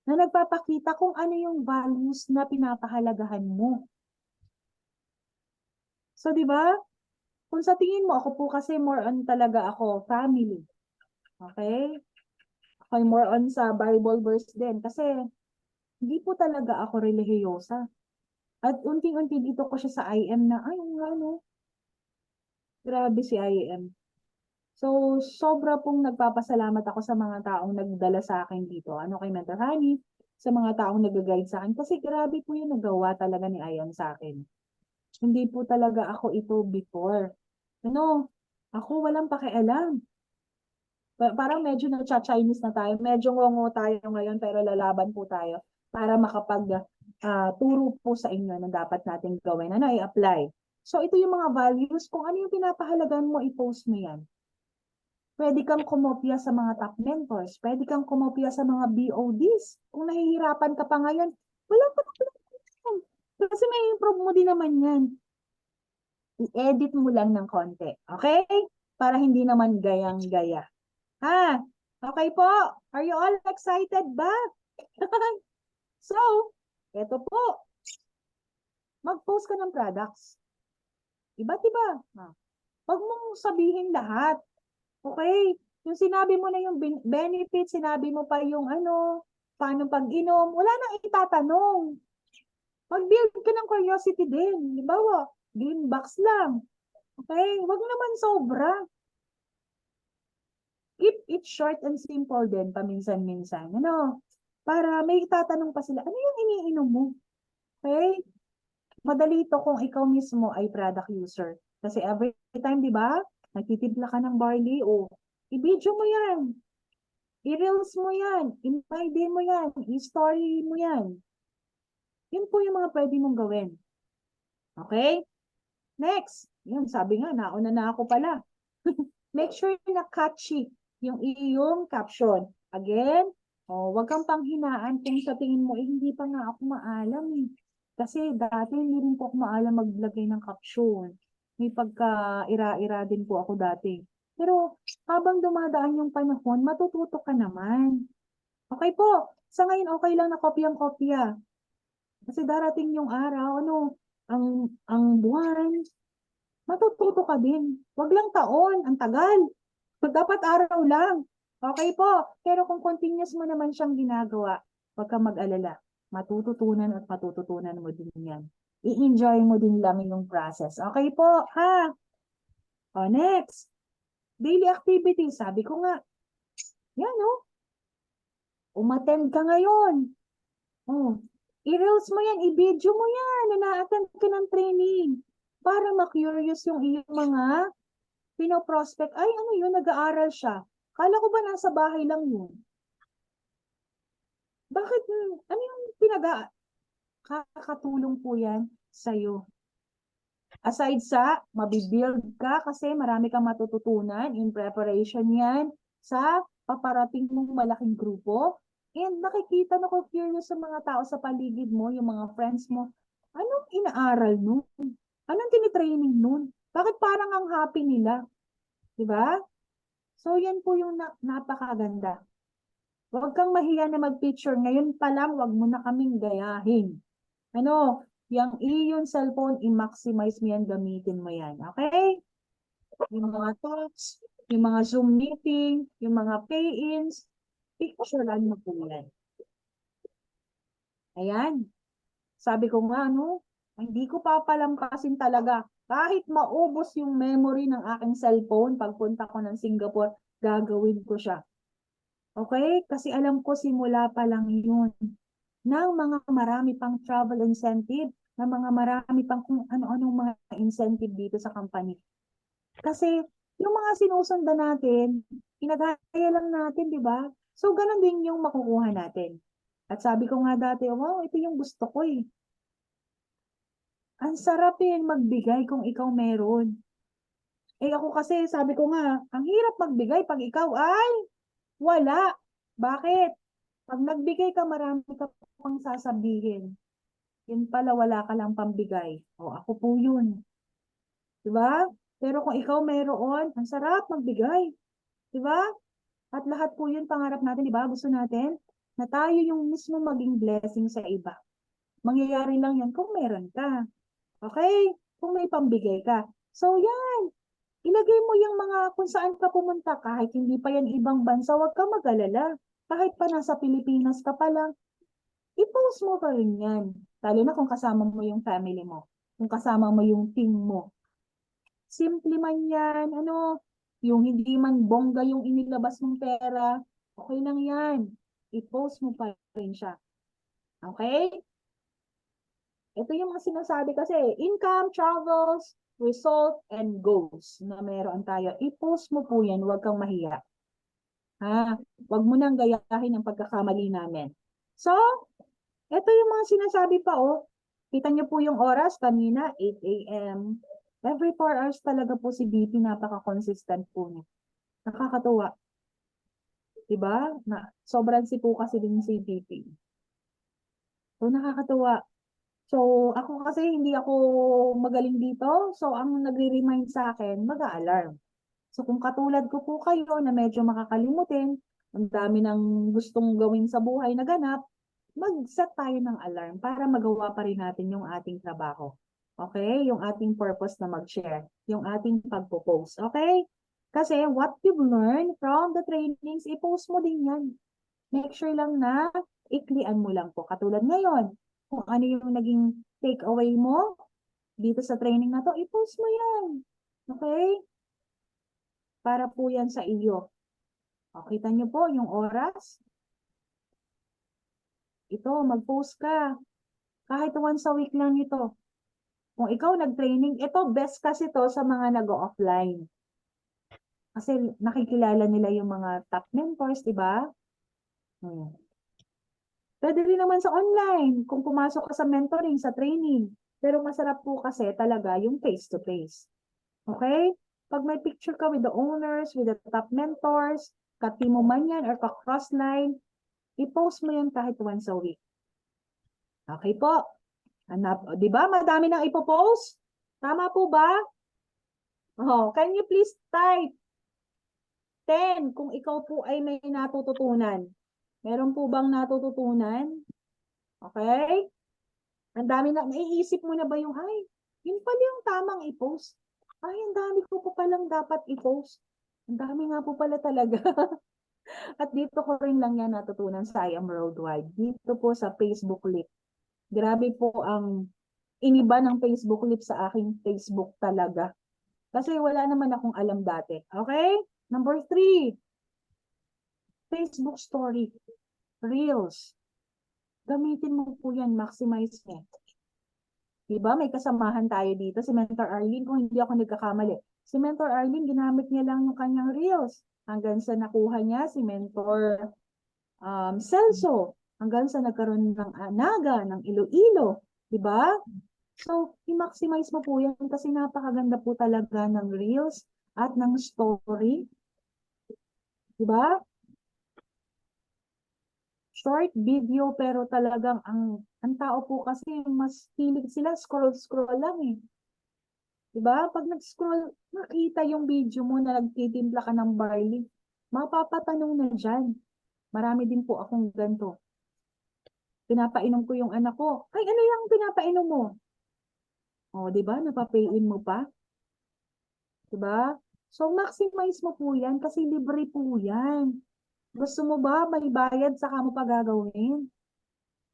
na nagpapakita kung ano yung values na pinapahalagahan mo. So, di ba? Kung sa tingin mo, ako po kasi more on talaga ako, family. Okay? Ako more on sa Bible verse din. Kasi, hindi po talaga ako relihiyosa. At unti-unti dito ko siya sa IM na, ay, ano, grabe si IM. So, sobra pong nagpapasalamat ako sa mga taong nagdala sa akin dito. Ano kay Mentor Honey, sa mga taong nag-guide sa akin. Kasi grabe po yung nagawa talaga ni IM sa akin. Hindi po talaga ako ito before. Ano, ako walang pakialam. Parang medyo nagcha-Chinese na tayo. Medyo ngongo tayo ngayon pero lalaban po tayo para turo po sa inyo na dapat natin gawin. Ano, i-apply. So, ito yung mga values. Kung ano yung pinapahalagan mo, i-post mo yan. Pwede kang kumopya sa mga top mentors. Pwede kang kumopya sa mga BODs. Kung nahihirapan ka pa ngayon, wala pa yan. Kasi may improve mo din naman yan. I-edit mo lang ng konti. Okay? Para hindi naman gayang-gaya. Ha? Okay po? Are you all excited ba? So, eto po. Mag-post ka ng products. Iba't iba. Huwag mong sabihin lahat. Okay? Yung sinabi mo na yung benefit, sinabi mo pa yung ano, paano pag-inom, wala nang itatanong. Mag-build ka ng curiosity din. Halimbawa, green box lang. Okay? Huwag naman sobra. Keep it short and simple din, paminsan-minsan. Ano? Para may itatanong pa sila, ano yung iniinom mo? Okay? Madali ito kung ikaw mismo ay product user. Kasi every time, di ba, nagtitimpla ka ng barley, o i-video mo yan. I-reels mo yan. I-ID mo yan. I-story mo yan. Yun po yung mga pwede mong gawin. Okay? Next. Yun, sabi nga, nauna na ako pala. Make sure na catchy yung iyong caption. Again, Oh, wag kang panghinaan kung sa tingin mo, hindi pa nga ako maalam eh. Kasi dati hindi rin po ako maalam maglagay ng caption. May pagka-ira-ira din po ako dati. Pero habang dumadaan yung panahon, matututo ka naman. Okay po. Sa ngayon, okay lang na kopyang-kopya. Kasi darating yung araw, ang buwan, matututo ka din. Wag lang taon, ang tagal. Dapat araw lang. Okay po. Pero kung continuous mo naman siyang ginagawa, huwag kang mag-alala. Matututunan at matututunan mo din yan. I-enjoy mo din lang yung process. Okay po, ha? O, next. Daily activities. Sabi ko nga, yan, no? Umattend ka ngayon. Oh, i-reels mo yan, i-video mo yan, na na-attend ka ng training. Para ma-curious yung iyong mga pinoprospect. Ay, ano yun, nag-aaral siya. Kala ko ba nasa bahay lang yun? Bakit, ano yung kakatulong po yan sa'yo? Aside sa, mabibuild ka kasi marami kang matututunan in preparation yan sa paparating mong malaking grupo. And nakikita na ko curious sa mga tao sa paligid mo, yung mga friends mo. Anong inaaral nun? Anong tinitraining nun? Bakit parang ang happy nila? Diba? So, yan po yung napakaganda. Huwag kang mahiya na mag-picture. Ngayon pa lang, huwag mo na kaming gayahin. Ano, yung iyong cellphone, i-maximize mo yan, gamitin mo yan. Okay? Yung mga talks, yung mga Zoom meeting, yung mga pay-ins, picturean mo po yan. Ayan. Sabi ko nga, hindi ko papalampasin talaga. Kahit maubos yung memory ng aking cellphone, pagpunta ko ng Singapore, gagawin ko siya. Okay? Kasi alam ko simula pa lang yun ng mga marami pang travel incentive, ng mga marami pang kung ano-anong mga incentive dito sa company. Kasi yung mga sinusundan natin, pinagaya lang natin, di ba? So, ganun din yung makukuha natin. At sabi ko nga dati, wow, ito yung gusto ko eh. Ang sarap magbigay kung ikaw meron. Eh ako kasi, sabi ko nga, ang hirap magbigay pag ikaw ay wala. Bakit? Pag nagbigay ka, marami ka pang sasabihin. Yun pala, wala ka lang pambigay. O, ako po yun. Diba? Pero kung ikaw mayroon, ang sarap magbigay. Diba? At lahat po yun, pangarap natin, diba? Gusto natin na tayo yung mismo maging blessing sa iba. Mangyayari lang yan kung meron ka. Okay? Kung may pambigay ka. So, yan. Ilagay mo yung mga kung saan ka pumunta. Kahit hindi pa yan ibang bansa, huwag ka mag-alala. Kahit pa nasa Pilipinas ka pa lang, i-post mo pa rin yan. Lalo na kung kasama mo yung family mo. Kung kasama mo yung team mo. Simple man yan, yung hindi man bongga yung inilabas mong pera, okay lang yan. I-post mo pa rin siya. Okay? Ito yung mga sinasabi kasi, income, travels, result, and goals na meron tayo. I-post mo po yan, huwag kang mahiya. Ha? Huwag mo nang gayahin ang pagkakamali namin. So, ito yung mga sinasabi pa, oh. Kita niyo po yung oras kanina, 8 a.m. Every 4 hours talaga po si BP, napaka-consistent po niya. Nakakatuwa. Diba? Sobrang sipo kasi din si BP. So, nakakatuwa. So, ako kasi hindi ako magaling dito. So, ang nagre-remind sa akin, mag-a-alarm. So, kung katulad ko po kayo na medyo makakalimutin, ang dami ng gustong gawin sa buhay na ganap, mag-set tayo ng alarm para magawa pa rin natin yung ating trabaho. Okay? Yung ating purpose na mag-share. Yung ating pagpo-post. Okay? Kasi what you've learned from the trainings, i-post mo din yan. Make sure lang na iklian mo lang po. Katulad ngayon, kung ano yung naging takeaway mo dito sa training na to, i-post mo yan. Okay? Para po yan sa iyo. O, kita niyo po yung oras. Ito, mag-post ka. Kahit once a week lang ito. Kung ikaw nag-training, ito best kasi to sa mga nag-offline. Kasi nakikilala nila yung mga top mentors, di ba? Pwede rin naman sa online, kung pumasok ka sa mentoring, sa training. Pero masarap po kasi talaga yung face-to-face. Okay? Pag may picture ka with the owners, with the top mentors, ka-team mo man yan or ka-crossline, I-post mo yun kahit once a week. Okay po. Di ba? Madami nang ipopost. Tama po ba? Oh, can you please type 10 kung ikaw po ay may natututunan? Meron po bang natututunan? Okay? Ang dami na, naiisip mo na ba yung, ay, yun pala yung tamang i-post. Ay, ang dami ko po palang dapat i-post. Ang dami nga po pala talaga. At dito ko rin lang yan natutunan sa I Am Worldwide. Dito po sa Facebook Lip. Grabe po ang iniba ng Facebook Lip sa aking Facebook talaga. Kasi wala naman akong alam dati. Okay? Number 3. Facebook Story. Reels. Gamitin mo po yan. Maximize niya. Diba? May kasamahan tayo dito. Si Mentor Arlene, kung hindi ako nagkakamali. Si Mentor Arlene, ginamit niya lang yung kanyang Reels. Hanggang sa nakuha niya si Mentor Celso. Hanggang sa nagkaroon ng Naga, ng Iloilo. Diba? So, i-maximize mo po yan kasi napakaganda po talaga ng Reels at ng story. Diba? Short video pero talagang ang tao po kasi mas hilig sila scroll lang eh. 'Di ba? Pag nag-scroll, nakita yung video mo na nagtitimpla ka ng barley, mapapatanong na diyan. Marami din po akong ganito. Pinapainom ko yung anak ko. Ay, ano yung pinapainom mo? Oh, 'di ba? Napapay-in mo pa. 'Di ba? So maximize mo po 'yan kasi libre po 'yan. Gusto mo ba may bayad saka mo pa gagawin?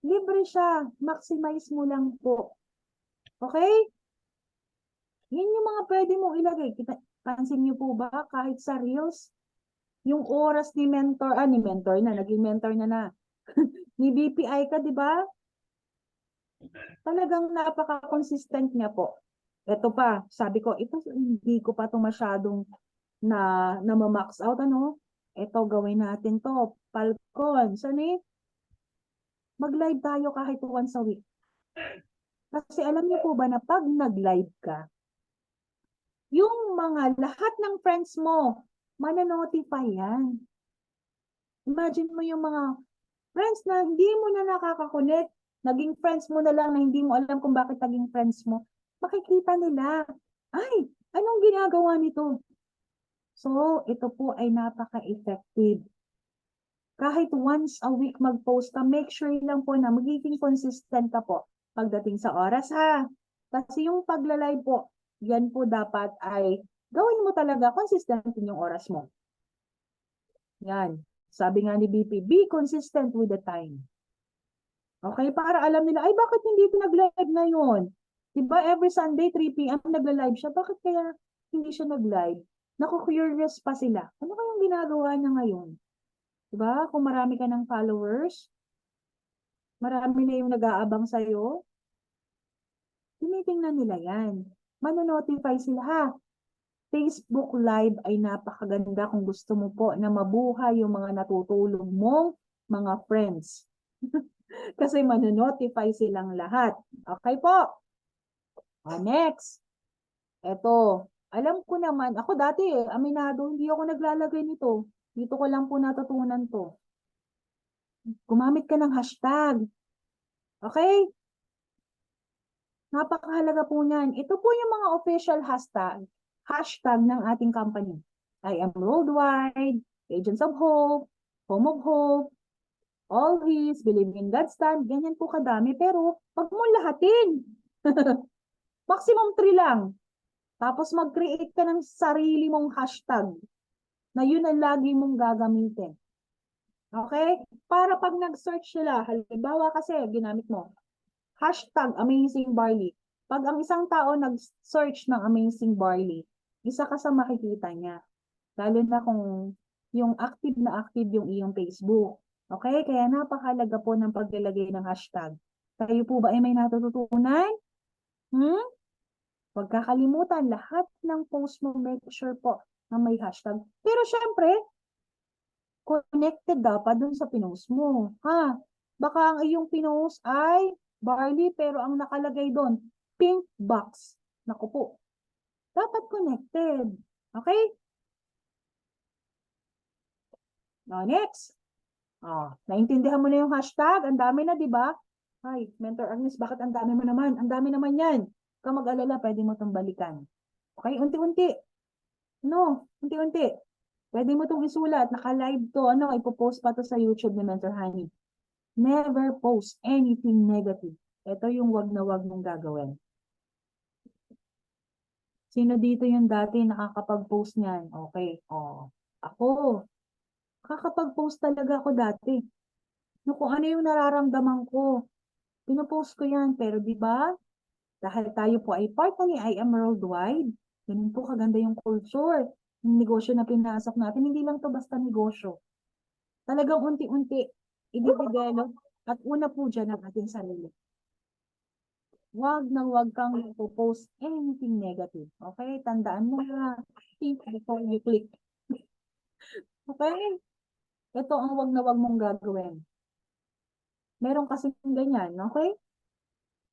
Libre siya. Maximize mo lang po. Okay? Yan yung mga pwede mong ilagay. Pansin niyo po ba kahit sa Reels, yung oras ni mentor na, naging mentor na. Ni BPI ka, di ba? Talagang napaka-consistent niya po. Ito pa, sabi ko, ito hindi ko pa to masyadong na ma-max out, ano? Ito, gawin natin to. Falcon, saan mag-live tayo kahit once a week. Kasi alam niyo po ba na pag nag-live ka, yung mga lahat ng friends mo, mananotify yan. Imagine mo yung mga friends na hindi mo na nakaka-connect, naging friends mo na lang na hindi mo alam kung bakit naging friends mo. Makikita nila, ay, anong ginagawa nito? So, ito po ay napaka-effective. Kahit once a week mag-post ka, make sure lang po na magiging consistent ka po pagdating sa oras ha. Kasi yung pagla-live po, yan po dapat ay gawin mo talaga consistent yung oras mo. Yan. Sabi nga ni BP, be consistent with the time. Okay, para alam nila, ay bakit hindi ito nag-live ngayon? Diba every Sunday 3 p.m. nagla-live siya? Bakit kaya hindi siya nag-live? Naku-curious pa sila. Ano kayang ginagawa niya ngayon? Diba? Kung marami ka ng followers, marami na yung nag-aabang sa'yo, tinitingnan nila yan. Manonotify sila ha. Facebook Live ay napakaganda kung gusto mo po na mabuhay yung mga natutulong mong mga friends. Kasi manonotify silang lahat. Okay po. Next. Ito. Alam ko naman, ako dati aminado, hindi ako naglalagay nito. Dito ko lang po natutunan to. Gumamit ka ng hashtag. Okay? Napakahalaga po niyan. Ito po yung mga official hashtag ng ating company. I Am Worldwide, Agents of Hope, Home of Hope, All His, Believe in God's Stand, ganyan po kadami. Pero, wag mo lahatin. Maximum 3 lang. Tapos mag-create ka ng sarili mong hashtag na yun ang lagi mong gagamitin. Okay? Para pag nag-search sila, halimbawa kasi ginamit mo, hashtag Amazing Barley. Pag ang isang tao nag-search ng Amazing Barley, isa ka sa makikita niya. Lalo na kung yung active na active yung iyong Facebook. Okay? Kaya napakahalaga po ng paglalagay ng hashtag. Kayo po ba ay may natututunan? Huwag kakalimutan, lahat ng post mo, make sure po na may hashtag. Pero syempre, connected dapat dun sa pinost mo. Ha? Baka ang iyong pinost ay barley, pero ang nakalagay doon, pink box. Naku po. Dapat connected. Okay? Now, next. Naintindihan mo na yung hashtag? Ang dami na, di ba? Ay, Mentor Agnes, bakit ang dami mo naman? Ang dami naman yan. Huwag kang mag-alala, pwede mo itong balikan. Okay, unti-unti. No, unti-unti. Pwede mo itong isulat. Naka-live to. Ipopost pa to sa YouTube ni Mentor Honey. Never post anything negative. Ito yung wag na wag mong gagawin. Sino dito yung dati nakakapag-post niyan? Okay. Ako. Nakakapag-post talaga ako dati. No, kung ano yung nararamdaman ko. Pinopost ko yan. Pero di ba? Dahil tayo po ay part na ni I Am Worldwide. Ganun po kaganda yung culture. Yung negosyo na pinasok natin. Hindi lang to basta negosyo. Talagang unti-unti i-develop at una po dyan ang ating sarili. Wag kang post anything negative. Okay? Tandaan mo na. Think before you click. Okay? Ito ang wag na wag mong gagawin. Meron kasing ganyan. Okay?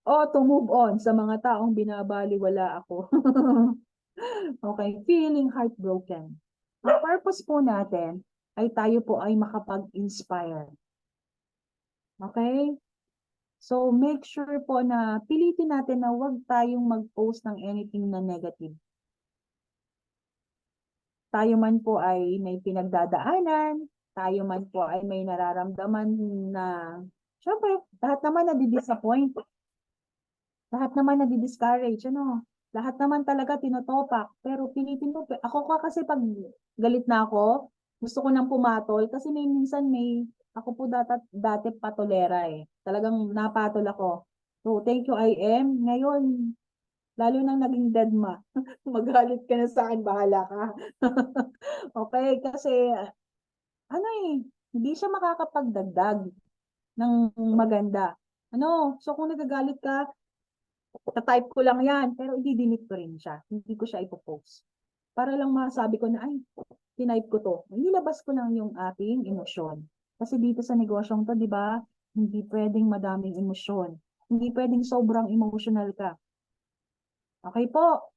To move on sa mga taong binabaliwala ako. Okay? Feeling heartbroken. Ang purpose po natin ay tayo po ay makapag-inspire. Okay? So, make sure po na pilitin natin na huwag tayong mag-post ng anything na negative. Tayo man po ay may pinagdadaanan, tayo man po ay may nararamdaman na, syempre, lahat naman nadi-disappoint. Lahat naman nadi-discourage, Lahat naman talaga tinotopak. Pero pilitin mo, ako kasi pag galit na ako, gusto ko nang pumatol kasi minsan ako po dati patolera eh. Talagang napatol ako. So, thank you, I am. Ngayon, lalo nang naging deadma. Magalit ka na sa akin, bahala ka. Okay, kasi, hindi siya makakapagdagdag ng maganda. So kung nagagalit ka, type ko lang yan, pero i-delete ko rin siya. Hindi ko siya ipopost. Para lang masabi ko na, ay, tinype ko to. Nilabas ko lang yung aking emosyon. Kasi dito sa negosyong to, di ba, hindi pwedeng madaming emosyon. Hindi pwedeng sobrang emotional ka. Okay po.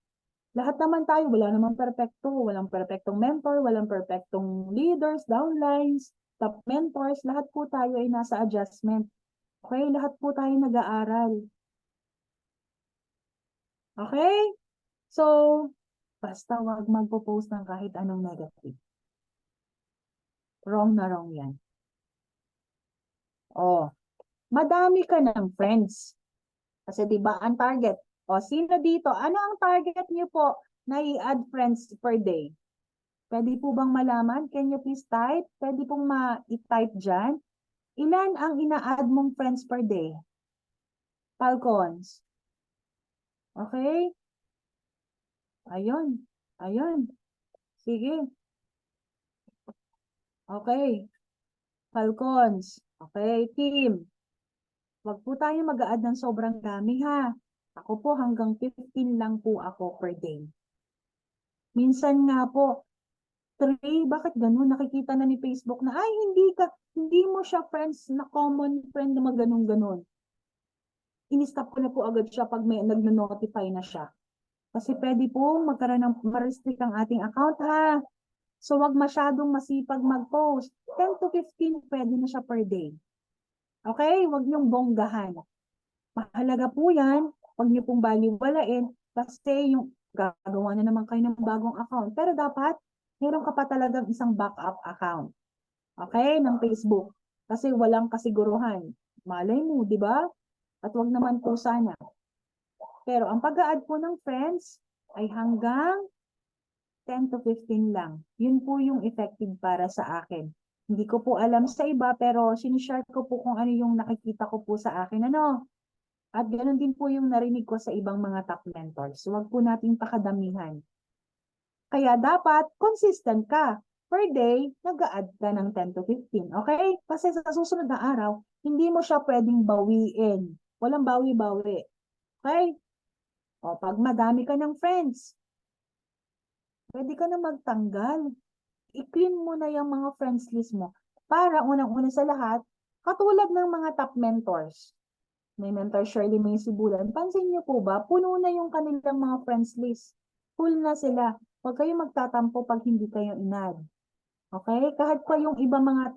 Lahat naman tayo, wala namang perpekto. Walang perpektong mentor, walang perpektong leaders, downlines, top mentors. Lahat po tayo ay nasa adjustment. Okay? Lahat po tayo nag-aaral. Okay? So, basta wag magpo-post ng kahit anong negative. Wrong na wrong yan. Madami ka ng friends. Kasi di ba ang target? Sino dito? Ano ang target niyo po na i-add friends per day? Pwede po bang malaman? Can you please type? Pwede pong ma-type dyan. Ilan ang ina-add mong friends per day? Falcons. Okay? Ayun. Sige. Okay. Falcons. Okay, team. Huwag po tayo mag-a-add ng sobrang dami ha. Ako po hanggang 15 lang po ako per day. Minsan nga po, 3, bakit ganun? Nakikita na ni Facebook na, ay, hindi mo siya friends na common friend na maganon-ganon. In-stop ko na po agad siya pag may nagno-notify na siya. Kasi pwede po magkaroon ng ma-restrict ang ating account ha. So wag masyadong masipag mag-post. 10 to 15 pwede na siya per day. Okay? Wag niyong bonggahan. Mahalaga po yan. Wag niyo pong baliwalain kasi yung gagawa na naman kayo ng bagong account. Pero dapat meron ka pa talagang isang backup account. Okay? Ng Facebook. Kasi walang kasiguruhan. Malay mo, di ba? At wag naman po sana. Pero ang pag-a-add po ng friends ay hanggang 10 to 15 lang. Yun po yung effective para sa akin. Hindi ko po alam sa iba, pero sinishare ko po kung ano yung nakikita ko po sa akin. At ganoon din po yung narinig ko sa ibang mga top mentors. Huwag po nating pakadamihan. Kaya dapat consistent ka. Per day, nag-a-add ka ng 10 to 15. Okay? Kasi sa susunod na araw, hindi mo siya pwedeng bawiin. Walang bawi-bawi. Okay? Pag madami ka ng friends, pwede ka na magtanggal. I-clean mo na yung mga friends list mo. Para unang-una sa lahat, katulad ng mga top mentors. May mentor Shirley May Sibulan. Pansin niyo po ba, puno na yung kanilang mga friends list. Full na sila. Huwag kayong magtatampo pag hindi kayo inad. Okay? Kahit pa yung iba mga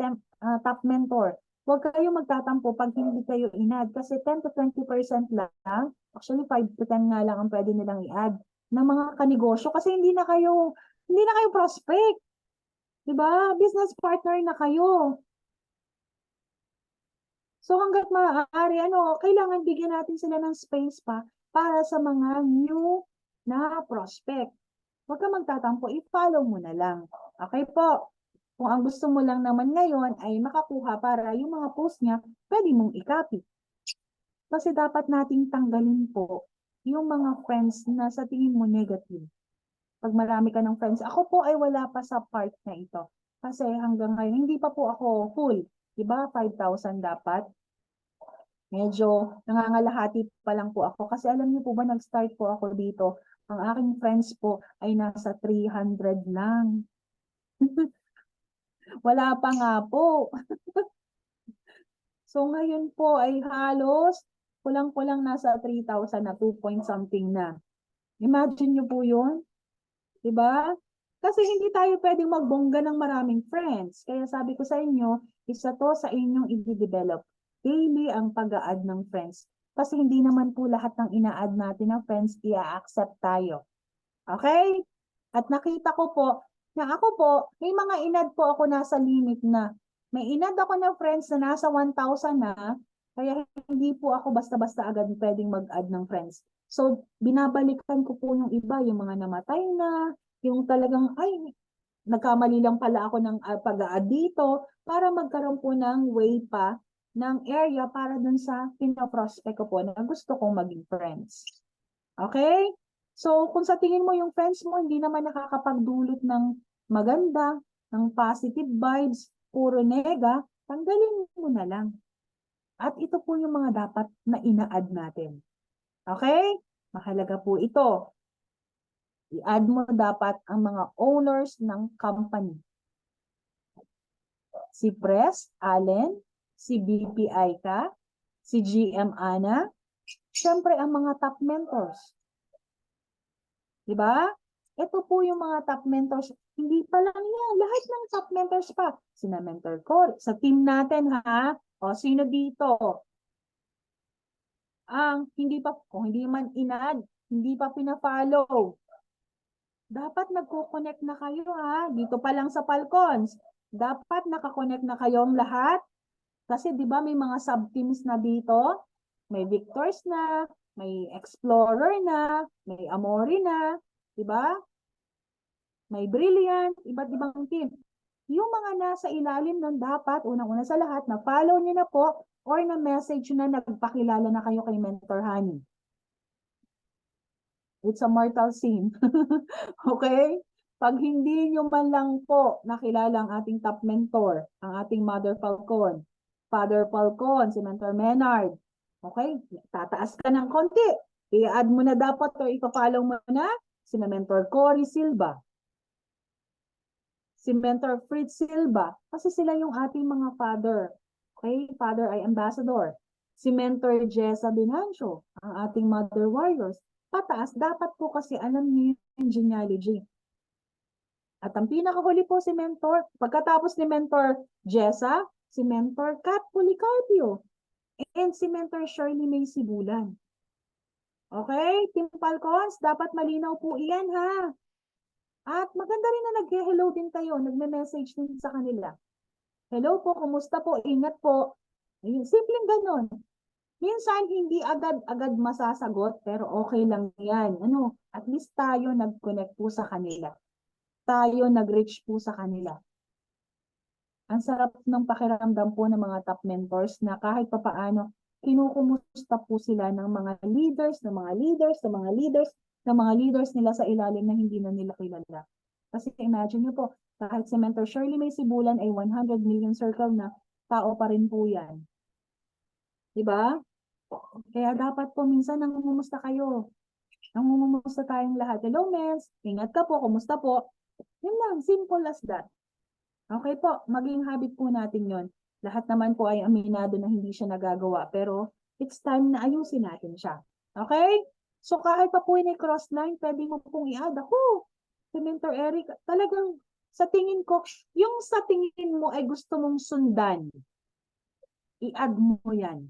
top mentor, huwag kayong magtatampo pag hindi kayo in-add kasi 10 to 20% lang, actually 5 to 10 nga lang ang pwede nilang i-add ng mga kanegosyo kasi hindi na kayo prospect. 'Di ba? Business partner na kayo. So hangga't maaari, kailangan bigyan natin sila ng space pa para sa mga new na prospect. Huwag ka magtatampo, i-follow mo na lang. Okay po? Kung ang gusto mo lang naman ngayon ay makakuha para yung mga post niya, pwede mong i-copy. Kasi dapat nating tanggalin po yung mga friends na sa tingin mo negative. Pag marami ka ng friends, ako po ay wala pa sa part na ito. Kasi hanggang ngayon, hindi pa po ako full. Diba? 5,000 dapat. Medyo nangangalahati pa lang po ako. Kasi alam niyo po ba, nag-start po ako dito. Ang aking friends po ay nasa 300 lang. Wala pa nga po. So ngayon po ay halos kulang-kulang nasa 3,000 na 2 point something na. Imagine nyo po yun, di ba? Kasi hindi tayo pwedeng magbongga ng maraming friends. Kaya sabi ko sa inyo, isa to sa inyong i-develop. Daily ang pag-a-add ng friends. Kasi hindi naman po lahat ng ina-add natin ng friends, i-accept tayo. Okay? At nakita ko po, na ako po, may mga inad po ako nasa limit na. May inad ako na friends na nasa 1,000 na, kaya hindi po ako basta-basta agad pwedeng mag-add ng friends. So, binabalikan ko po yung iba, yung mga namatay na, yung talagang, ay, nagkamali lang pala ako ng pag-a-add dito, para magkaroon po ng way pa, ng area para dun sa pinoprospect ko po na gusto kong maging friends. Okay? So, kung sa tingin mo yung friends mo hindi naman nakakapagdulot ng maganda, ng positive vibes, puro nega, tanggalin mo na lang. At ito po yung mga dapat na ina-add natin. Okay? Mahalaga po ito. I-add mo dapat ang mga owners ng company. Si Pres Allen, si BP Aika, si GM Ana, siyempre ang mga top mentors. Diba? Ito po yung mga top mentors. Hindi pa lang yan. Lahat ng top mentors pa. Sina mentor ko. Sa team natin ha. O sino dito? Kung hindi man inad, hindi pa pina-follow. Dapat nagko-connect na kayo ha. Dito pa lang sa Falcons. Dapat nakakonect na kayong lahat. Kasi di ba may mga sub-teams na dito? May Victors na, may Explorer na, may Amori na, di ba? May Brilliant, iba't ibang team. Yung mga nasa ilalim nun dapat, unang-una sa lahat, na follow nyo na po or na message na nagpakilala na kayo kay Mentor Honey. It's a mortal sin. Okay? Pag hindi nyo man lang po nakilala ang ating top mentor, ang ating Mother Falcon, Father Falcon, si Mentor Menard, okay? Tataas ka ng konti. I-add mo na dapat o ipa-follow mo na si Mentor Cory Silva, si Mentor Fritz Silva, kasi sila yung ating mga father. Okay? Father ay ambassador. Si Mentor Jessa Binancio, ang ating mother warriors. Pataas, dapat po kasi alam niyo yung genealogy. At ang pinakahuli po si Mentor, pagkatapos ni Mentor Jessa, si Mentor Kat Policarpio, and si Mentor Shirley May Sibulan. Okay? Team Falcons, dapat malinaw po iyan ha. At maganda rin na nag-hello din kayo, nagme-message din sa kanila. Hello po, kumusta po, ingat po. Ayun, simpleng ganon. Minsan hindi agad-agad masasagot, pero okay lang yan. At least tayo nag-connect po sa kanila. Tayo nag-reach po sa kanila. Ang sarap ng pakiramdam po ng mga top mentors na kahit papaano, kinukumusta po sila ng mga leaders, ng mga leaders, ng mga leaders, ng mga leaders nila sa ilalim na hindi na nila kilala. Kasi imagine nyo po, kahit si Mentor Shirley May Sibulan ay 100 million circle na, tao pa rin po yan. Diba? Kaya dapat po minsan nangungumusta kayo. Nangungumusta tayong lahat. Hello, Mens. Ingat ka po. Kumusta po? Yun lang. Simple as that. Okay po. Maging habit po natin yon. Lahat naman po ay aminado na hindi siya nagagawa. Pero it's time na ayusin natin siya. Okay? So kahit pa po yung cross line, pwede mo pong i-add. Ako, si Mentor Eric, talagang sa tingin ko, yung sa tingin mo ay gusto mong sundan, i-add mo yan.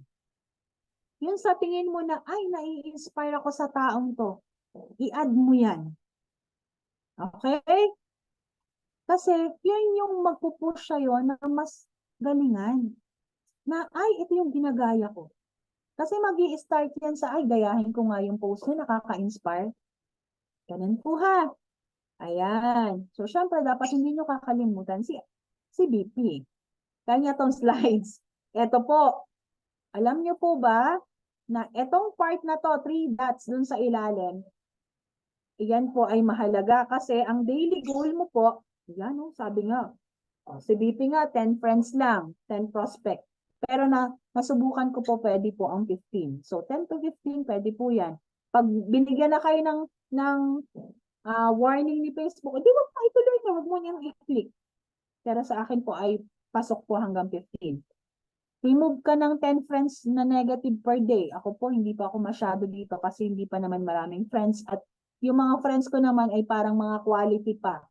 Yung sa tingin mo na, ay, nai-inspire ako sa taong to, i-add mo yan. Okay? Kasi, yun yung magpupush sa'yo na mas galingan. Na, ay, ito yung ginagaya ko. Kasi mag-i-start yan sa, ay, gayahin ko nga yung post na nakaka-inspire. Ganun po ha. Ayan. So, syempre, dapat hindi nyo kakalimutan si BP. Kanya tong slides. Ito po. Alam nyo po ba na itong part na to, 3 dots dun sa ilalim, iyan po ay mahalaga kasi ang daily goal mo po, yan o, sabi nga, si BP nga, 10 friends lang, 10 prospect. Pero nasubukan ko po, pwede po ang 15. So, 10 to 15, pwede po yan. Pag binigyan na kayo ng warning ni Facebook, di ba ituloy na, huwag mo niyang i-click. Pero sa akin po ay pasok po hanggang 15. Remove ka ng 10 friends na negative per day. Ako po, hindi pa ako masyado dito kasi hindi pa naman maraming friends. At yung mga friends ko naman ay parang mga quality pa.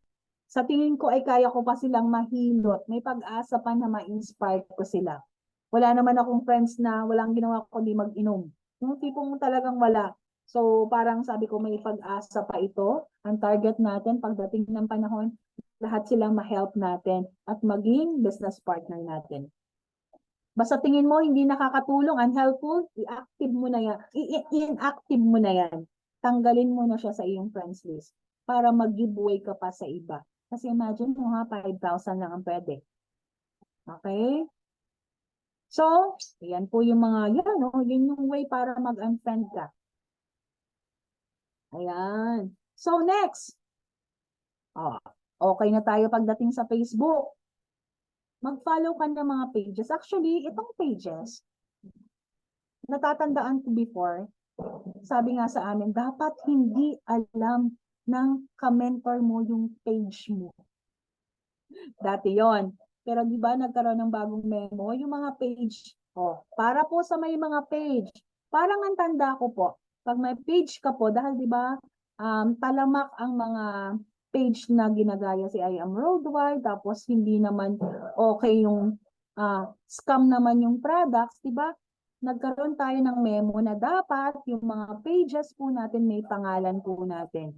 Sa tingin ko ay kaya ko pa silang mahilot. May pag-asa pa na ma-inspire ko sila. Wala naman akong friends na walang ginawa ko kundi mag-inom. Yung tipong talagang wala. So parang sabi ko may pag-asa pa ito. Ang target natin pagdating ng panahon, lahat silang ma-help natin at maging business partner natin. Basta tingin mo hindi nakakatulong, unhelpful, i-active mo na yan. I-inactive mo na yan. Tanggalin mo na siya sa iyong friends list para mag-giveaway ka pa sa iba. Kasi imagine mo ha, 5,000 lang ang pwede. Okay? So, yan po yung mga, yan, no? Yun yung way para mag-unfriend ka. Ayan. So, next. Okay na tayo pagdating sa Facebook. Mag-follow ka ng mga pages. Actually, itong pages, natatandaan ko before, sabi nga sa amin, dapat hindi alam ng ka-mentor mo yung page mo. Dati yon. Pero di ba nagkaroon ng bagong memo, yung mga page, para po sa may mga page. Parang ang tanda ko po, pag may page ka po, dahil di ba, talamak ang mga page na ginagaya si I Am Worldwide, tapos hindi naman okay yung scam naman yung products, di ba? Nagkaroon tayo ng memo na dapat yung mga pages po natin may pangalan po natin.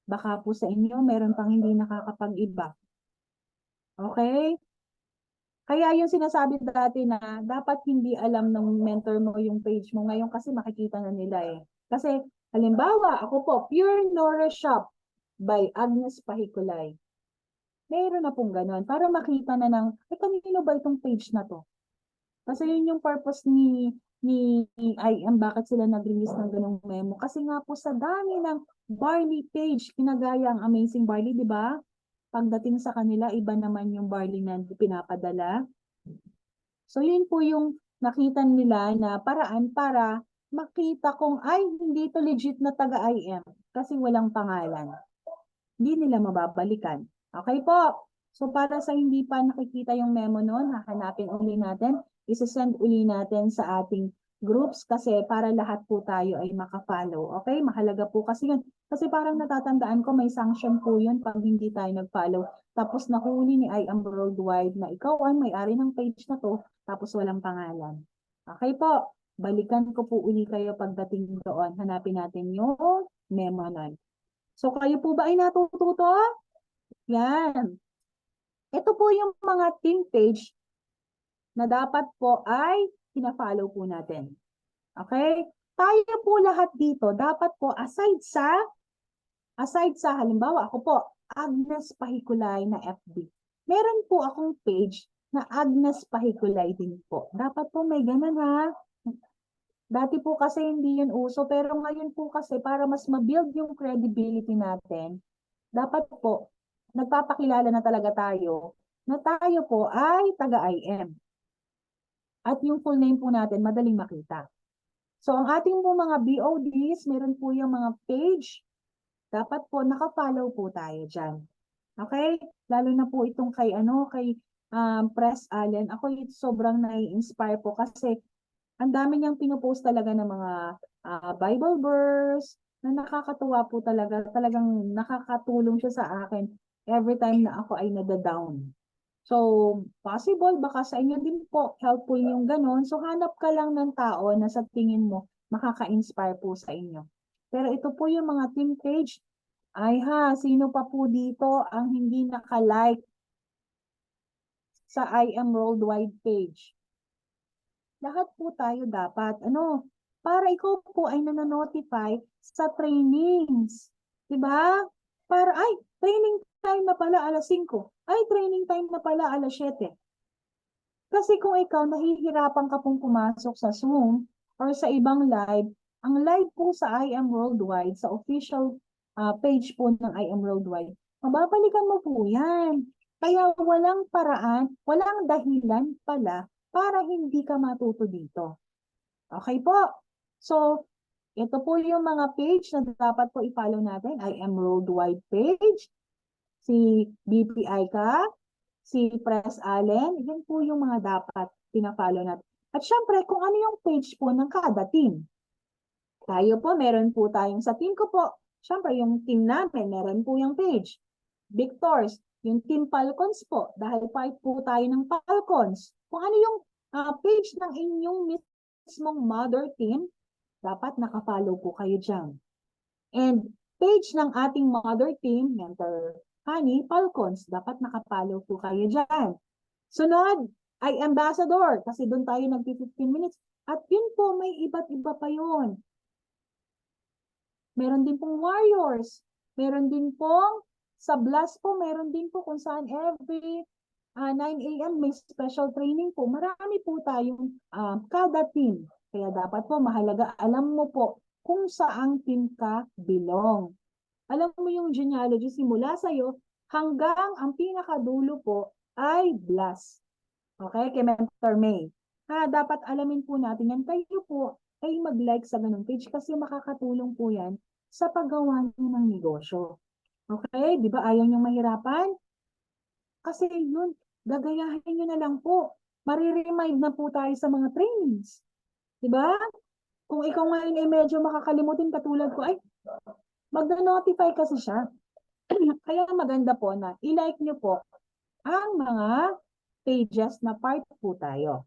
Baka po sa inyo, meron pang hindi nakakapag-iba. Okay? Kaya yung sinasabi dati na dapat hindi alam ng mentor mo yung page mo ngayon kasi makikita na nila eh. Kasi halimbawa, ako po, Pure Nora Shop by Agnes Pahikulay. Mayroon na pong ganon para makita na ng, kanino ba itong page na to? Kasi yun yung purpose ni IM, bakit sila nag-release ng ganong memo. Kasi nga po sa dami ng Barley page, kinagaya ang Amazing Barley, di ba? Pagdating sa kanila, iba naman yung barley na pinapadala. So, yun po yung nakita nila na paraan para makita kung ay, hindi ito legit na taga-IM kasi walang pangalan. Hindi nila mababalikan. Okay po. So, para sa hindi pa nakikita yung memo noon, hahanapin uli natin, isasend uli natin sa ating groups kasi para lahat po tayo ay makafollow. Okay? Mahalaga po kasi yun. Kasi parang natatandaan ko may sanction po yun pag hindi tayo nag-follow. Tapos nahuli ni I Am Worldwide na ikaw ay may-ari ng page na to tapos walang pangalan. Okay po. Balikan ko po uli kayo pagdating doon. Hanapin natin yung memo nun. So kayo po ba ay natututo? Yan. Ito po yung mga team page na dapat po ay pina-follow po natin. Okay? Tayo po lahat dito, dapat po aside sa halimbawa ako po, Agnes Pahikulay na FB. Meron po akong page na Agnes Pahikulay din po. Dapat po may ganun ha. Dati po kasi hindi yun uso, pero ngayon po kasi para mas ma-build yung credibility natin, dapat po nagpapakilala na talaga tayo na tayo po ay taga-IM. At yung full name po natin, madaling makita. So, ang ating po mga BODs, meron po yung mga page. Dapat po, nakafollow po tayo dyan. Okay? Lalo na po itong kay Press Allen. Ako sobrang nai-inspire po kasi ang dami niyang pinupost talaga ng mga Bible verse na nakakatuwa po talaga. Talagang nakakatulong siya sa akin every time na ako ay nada-down. So, possible, baka sa inyo din po, helpful yung ganun. So, hanap ka lang ng tao na sa tingin mo, makaka-inspire po sa inyo. Pero ito po yung mga team page. Ay ha, sino pa po dito ang hindi naka-like sa I Am Worldwide page? Lahat po tayo dapat, para ikaw po ay nananotify sa trainings. Diba? Para, ay, training time na pala alas 5. Ay, training time na pala alas 7. Kasi kung ikaw nahihirapan ka pong pumasok sa Zoom or sa ibang live, ang live po sa I Am Worldwide, sa official page po ng I Am Worldwide, mababalikan mo po yan. Kaya walang paraan, walang dahilan pala para hindi ka matuto dito. Okay po? So, ito po yung mga page na dapat po i-follow natin. I Am Worldwide page, si BPI ka, si Press Allen, yan po yung mga dapat pina-follow natin. At syempre, kung ano yung page po ng kada team. Tayo po, meron po tayong sa team ko po. Syempre, yung team namin, meron po yung page. Victors, yung team Falcons po, dahil part po tayo ng Falcons. Kung ano yung page ng inyong mismong mother team, dapat nakafollow po kayo dyan. And page ng ating mother team, Mentor Honey, Falcons, dapat nakafollow po kayo dyan. Sunod, ay ambassador, kasi doon tayo nag-15 minutes. At yun po, may iba't iba pa yun. Meron din pong warriors. Meron din pong, sa blast po, meron din po kung saan every 9 a.m. may special training po. Marami po tayong kada team. Kaya dapat po mahalaga, alam mo po kung saang team ka belong. Alam mo yung genealogy simula sa'yo hanggang ang pinakadulo po ay blast. Okay? Kay Mentor May. Dapat alamin po natin yan. Kayo po ay mag-like sa ganung page kasi makakatulong po yan sa paggawa niyo ng negosyo. Okay? Di ba ayaw niyong mahirapan? Kasi yun, gagayahin nyo na lang po. Mariremind na po tayo sa mga trainings. Di ba? Kung ikaw ngayon ay medyo makakalimutin katulad ko, ay, magna-notify kasi siya. Kaya maganda po na i-like nyo po ang mga pages na part po tayo.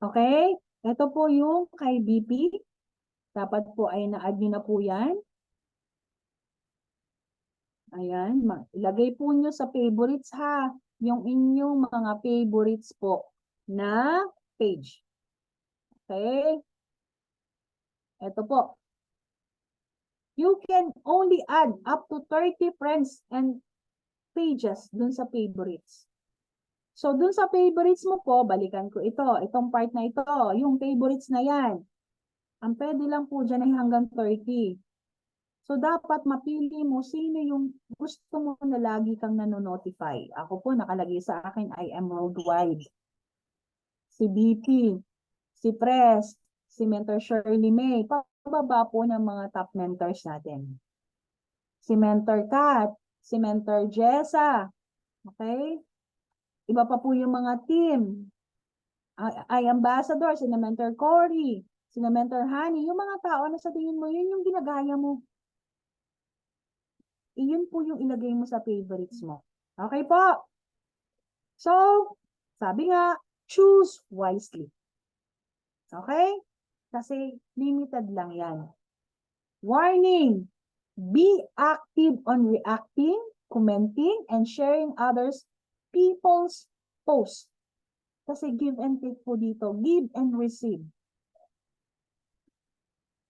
Okay? Ito po yung kay BP. Dapat po ay na-add nyo na po yan. Ayan, ilagay po nyo sa favorites ha, yung inyong mga favorites po na page. Okay? Ito po. You can only add up to 30 friends and pages dun sa favorites. So, dun sa favorites mo po, balikan ko ito, itong part na ito, yung favorites na yan. Ang pwede lang po dyan ay hanggang 30. So, dapat mapili mo sino yung gusto mo na lagi kang nanonotify. Ako po, nakalagay sa akin, I Am Worldwide. Si BP, si Press, si Mentor Shirley May. Pababa po ng mga top mentors natin. Si Mentor Kat, si Mentor Jessa. Okay? Iba pa po yung mga team. I Ambassador, si Mentor Cory, si Mentor Honey. Yung mga tao na sa tingin mo, yun yung ginagaya mo. Iyon po yung ilagay mo sa favorites mo. Okay po? So, sabi nga, choose wisely. Okay? Kasi limited lang yan. Warning! Be active on reacting, commenting, and sharing others people's posts. Kasi give and take po dito. Give and receive.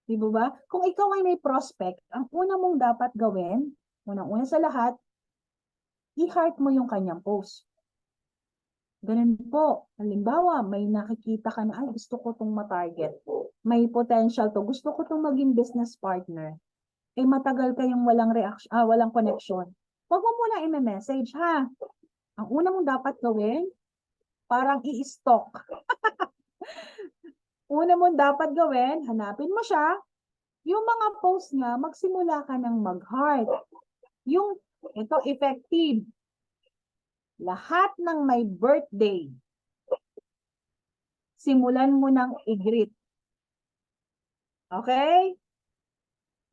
Di ba? Kung ikaw ay may prospect, ang una mong dapat gawin, unang-una sa lahat, i-heart mo yung kanyang post. Ganun po. Halimbawa, may nakikita ka na, ay, gusto ko itong matarget. May potential to. Gusto ko itong maging business partner. Eh, matagal kayong walang reaction, walang connection. Huwag mo muna i-message, ha? Ang una mong dapat gawin, parang i-stalk. Una mong dapat gawin, hanapin mo siya. Yung mga post niya, magsimula ka ng mag-heart. Yung, ito, effective. Lahat ng may birthday, simulan mo ng i-greet. Okay?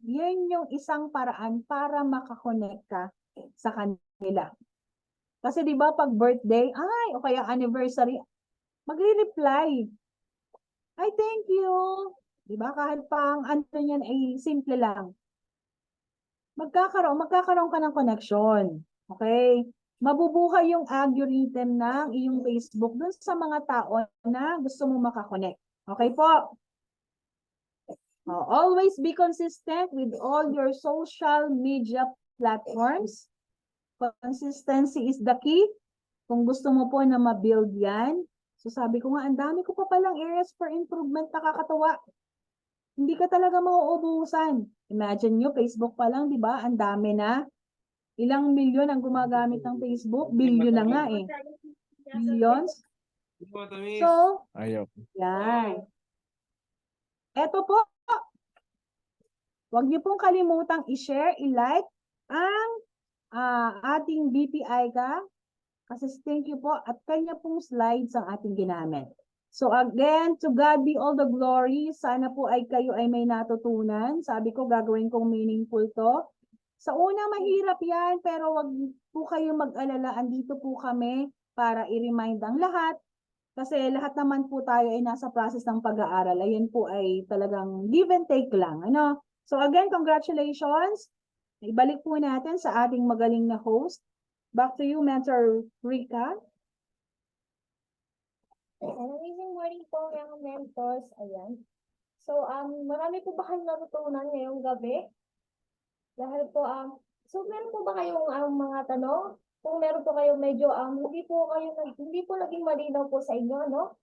Yan yung isang paraan para makakonect ka sa kanila. nila. Kasi di ba pag birthday, ay, o kaya anniversary, magre-reply. Ay, thank you. Di ba? Kahit pa ang ano niyan ay simple lang. Magkakaroon ka ng connection. Okay? Mabubuhay yung algorithm ng iyong Facebook dun sa mga tao na gusto mo makakonect. Okay po? Always be consistent with all your social media platforms. Consistency is the key. Kung gusto mo po na ma-build yan, so sabi ko nga, ang dami ko pa palang areas for improvement, nakakatuwa. Hindi ka talaga mauubusan. Imagine nyo, Facebook pa lang, di ba? Ang dami na. Ilang milyon ang gumagamit ng Facebook? Billion na nga eh. Billions. So, Ayaw. yan. Eto po, huwag niyo pong kalimutang i-share, i-like ang ating BPI ka. Kasi thank you po at kanya pong slides ang ating ginamit. So again, to God be all the glory. Sana po ay kayo ay may natutunan. Sabi ko, gagawin kong meaningful to. Sa una, mahirap yan, pero wag po kayo mag-alala. Andito po kami para i-remind ang lahat. Kasi lahat naman po tayo ay nasa process ng pag-aaral. Ayan po ay talagang give and take lang. Ano? So again, congratulations. Ibalik po natin sa ating magaling na host. Back to you, Mentor Rica. Amazing morning po, mga mentors. Ayan. So, marami po ba kayong natutunan ngayong gabi? Dahil po, so meron po ba kayong mga tanong? Kung meron po kayong medyo, hindi po naging malinaw po sa inyo, no?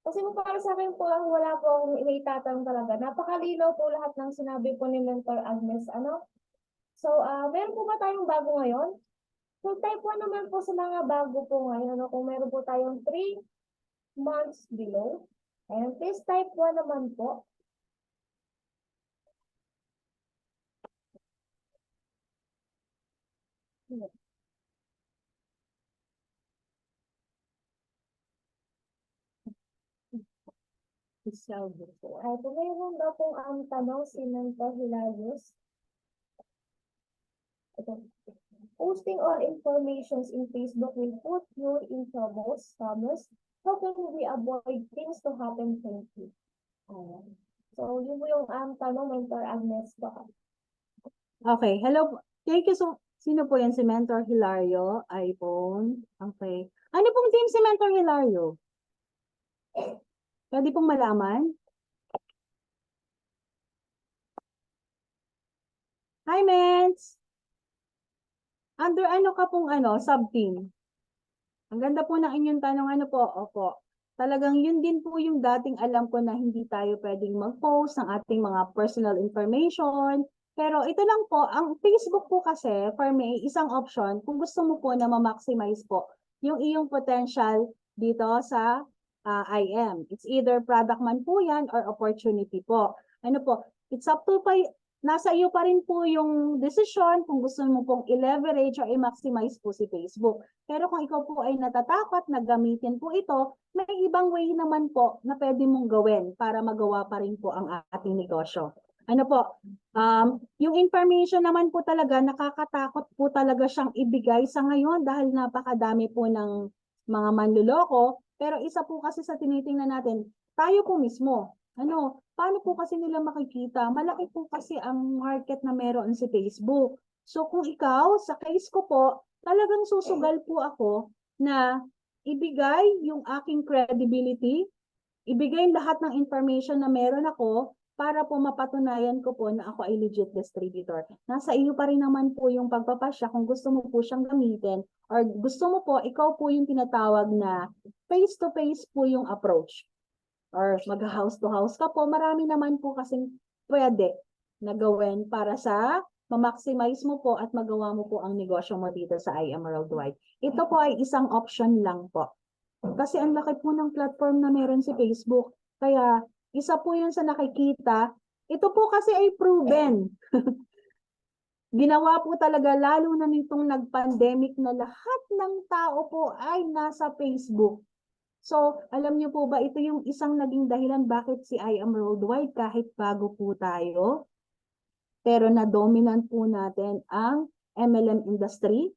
Kasi po para sa akin po, wala po akong itatanong talaga. Napakalinaw po lahat ng sinabi po ni Mentor Agnes, ano? So, meron po ba tayong bago ngayon? So, type 1 naman po sa mga bago po ngayon, ano? Kung meron po tayong 3 months below. And please type 1 naman po. Ay, kung mayroon daw pong tanong si Mentor Hilarious. Ito. Posting all informations in Facebook will put you in troubles. How can we avoid things to happen? Thank you. Ayan. So, yun po yung tanong, Mentor Agnes. Okay, hello. Thank you so Sino po yan? Si Mentor Hilario? iPhone? Okay. Ano pong team si Mentor Hilario? Pwede pong malaman? Hi, Mens! Under ano ka pong sub-team? Ang ganda po ng inyong tanong, ano po? Opo. Talagang yun din po yung dating alam ko na hindi tayo pwedeng mag-post ng ating mga personal information. Pero ito lang po, ang Facebook po kasi, for me, isang option kung gusto mo po na ma-maximize po yung iyong potential dito sa IM. It's either product man po yan or opportunity po. Ano po, it's up to nasa iyo pa rin po yung decision kung gusto mo pong i-leverage or i-maximize po si Facebook. Pero kung ikaw po ay natatakot na gamitin po ito, may ibang way naman po na pwede mong gawin para magawa pa rin po ang ating negosyo. Ano po, yung information naman po talaga, nakakatakot po talaga siyang ibigay sa ngayon dahil napakadami po ng mga manluloko. Pero isa po kasi sa tinitingnan natin, tayo po mismo. Paano po kasi nila makikita? Malaki po kasi ang market na meron si Facebook. So kung ikaw, sa case ko po, talagang susugal po ako na ibigay yung aking credibility, ibigay lahat ng information na meron ako para po mapatunayan ko po na ako ay legit distributor. Nasa iyo pa rin naman po yung pagpapasya kung gusto mo po siyang gamitin or gusto mo po, ikaw po yung tinatawag na face-to-face po yung approach. Or mag-house to house ka po, marami naman po kasing pwede na gawin para sa ma-maximize mo po at magawa mo po ang negosyo mo dito sa IM Worldwide. Ito po ay isang option lang po. Kasi ang laki po ng platform na meron si Facebook. Kaya isa po yun sa nakikita. Ito po kasi ay proven. Ginawa po talaga lalo na nitong nag-pandemic na lahat ng tao po ay nasa Facebook. So, alam niyo po ba, ito yung isang naging dahilan bakit si IM Worldwide kahit bago po tayo, pero na-dominant po natin ang MLM industry.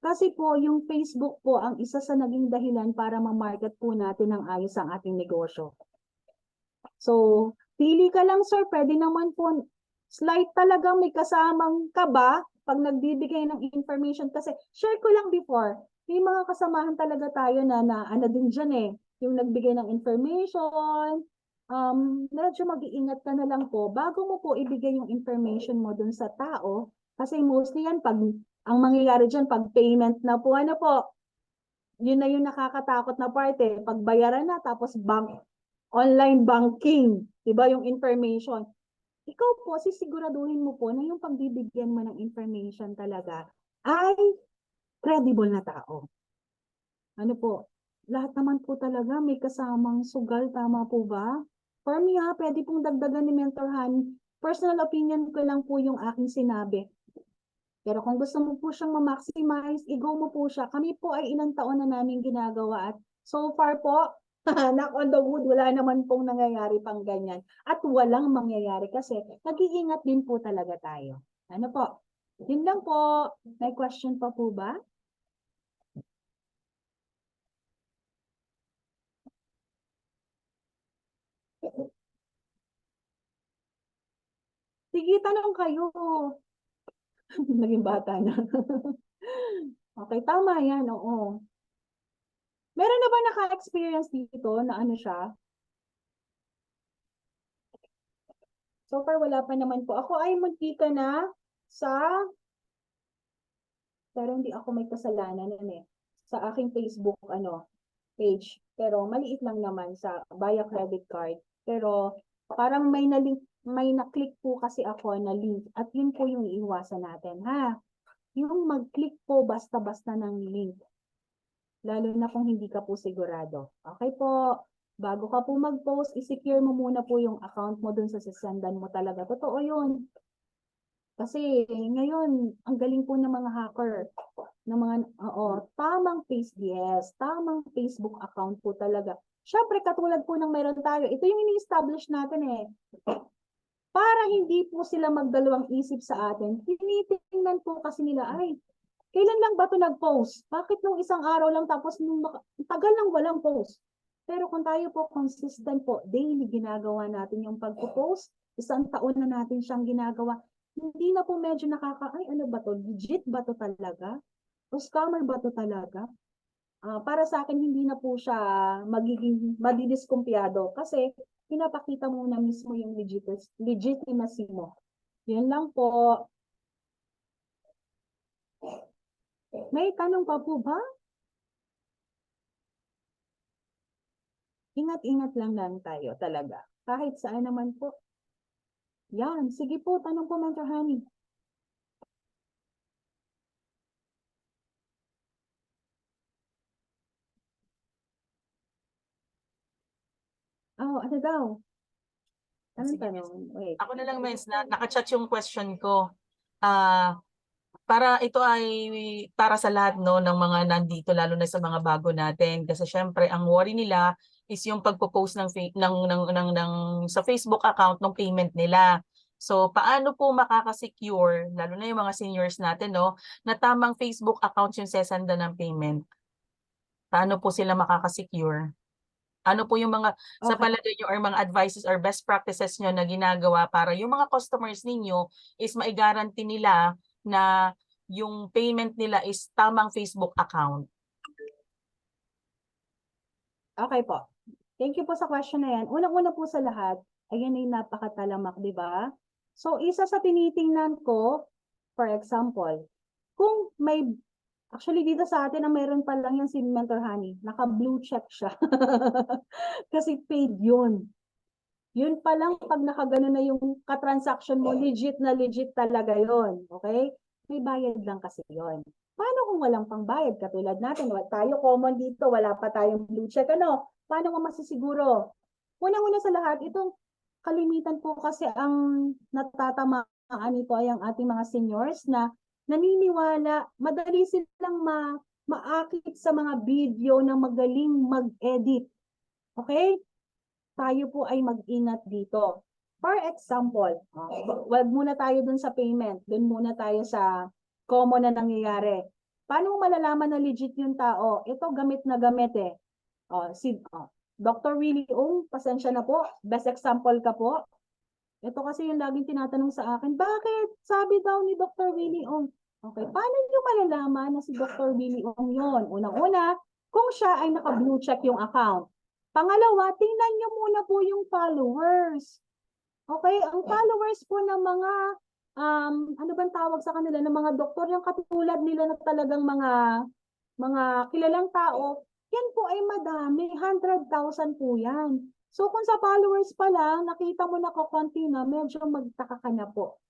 Kasi po, yung Facebook po ang isa sa naging dahilan para ma-market po natin ng ayos ang ating negosyo. So, pili ka lang sir, pwede naman po, slight talagang may kasamang kaba pag nagbibigay ng information. Kasi share ko lang before, may mga kasamahan talaga tayo na ano din dyan eh, yung nagbigay ng information, medyo mag-iingat ka na lang po bago mo po ibigay yung information mo dun sa tao. Kasi mostly yan, pag ang mangyayari dyan, pag payment na po, ano po, yun na yung nakakatakot na parte. Pag bayaran na, tapos online banking, di ba yung information. Ikaw po, sisiguraduhin mo po na yung pagbibigyan mo ng information talaga ay credible na tao. Ano po, lahat naman po talaga may kasamang sugal, tama po ba? For me ha, pwede pong dagdagan ni Mentor Han. Personal opinion ko lang po yung aking sinabi. Pero kung gusto mo po siyang ma-maximize, i-go mo po siya. Kami po ay ilang taon na namin ginagawa at so far po, knock on the wood, wala naman pong nangyayari pang ganyan. At walang mangyayari kasi nag-iingat din po talaga tayo. Ano po? Yun lang po. May question pa po ba? Sige, tanong kayo. Naging bata na. Okay, tama yan, oo. Meron na ba naka-experience dito na ano siya? So far, wala pa naman po. Ako ay muntika na sa, pero hindi ako may kasalanan nun eh. Sa aking Facebook, page. Pero maliit lang naman sa via credit card. Pero parang may na-click po kasi ako na link. At yun po yung iiwasan natin, ha? Yung mag-click po basta-basta ng link. Lalo na kung hindi ka po sigurado. Okay po, bago ka po mag-post, i-secure mo muna po yung account mo dun sa sasendan mo talaga. Totoo yun. Kasi ngayon, ang galing po ng mga hacker, ng mga, tamang Facebook account po talaga. Syempre, katulad po ng meron tayo, ito yung ini-establish natin eh. Para hindi po sila magdalawang isip sa atin, tinitingnan po kasi nila, ay, kailan lang ba ito nag-post? Bakit nung isang araw lang tapos tagal lang walang post? Pero kung tayo po consistent po, daily ginagawa natin yung pagpo-post, isang taon na natin siyang ginagawa, hindi na po medyo ay ano ba to? Legit ba to talaga? O scammer ba to talaga? Para sa akin, hindi na po siya magiging madidiskumpiyado kasi pinapakita mo na mismo yung legitimacy mo. Yan lang po. May tanong pa po ba? Ingat-ingat lang tayo talaga. Kahit saan naman po. Yan. Sige po, tanong po, Mentor Honey. Oh, ano daw? Anong Sige, tanong? Wait. ako na lang, Miss, na nakachat yung question ko. Ah, para ito ay para sa lahat no ng mga nandito, lalo na sa mga bago natin kasi syempre ang worry nila is yung pagpo-post ng sa Facebook account ng payment nila. So paano po makaka-secure lalo na yung mga seniors natin no na tamang Facebook account yung sesenda ng payment? Paano po sila makaka-secure? Ano po yung mga sa Okay. palagay niyo or mga advices or best practices niyo na ginagawa para yung mga customers ninyo is mai-guarantee nila na yung payment nila is tamang Facebook account? Okay po. Thank you po sa question na yan. Unang-una po sa lahat, ayan ay napakatalamak, di ba? So, isa sa tinitingnan ko, for example, kung may, actually dito sa atin, ang meron pa lang yan si Mentor Honey, naka-blue check siya. Kasi paid yun. Yun pa lang, pag nakagano na yung katransaction mo, legit na legit talaga yun. Okay? May bayad lang kasi yun. Paano kung walang pangbayad? Katulad natin, tayo common dito, wala pa tayong blue check. Ano? Paano mo masisiguro? Unang-una sa lahat, itong kalimitan po kasi ang natatamaan nito ay ang ating mga seniors na naniniwala, madali silang maakit sa mga video na magaling mag-edit. Okay? Tayo po ay mag-ingat dito. For example, wag muna tayo dun sa payment. Dun muna tayo sa common na nangyayari. Paano mo malalaman na legit yung tao? Ito gamit na gamit eh. Dr. Willie Ong, pasensya na po. Best example ka po. Ito kasi yung laging tinatanong sa akin, bakit? Sabi daw ni Dr. Willie Ong. Okay, paano nyo malalaman na si Dr. Willie Ong yun? Unang-una, kung siya ay naka-blue check yung account. Pangalawa, tingnan nyo muna po yung followers. Okay, ang followers po ng mga, ano bang tawag sa kanila, ng mga doktor, yung katulad nila na talagang mga kilalang tao, yan po ay madami, 100,000 po yan. So kung sa followers pa lang, nakita mo na kakunti na, medyo magtaka ka na po.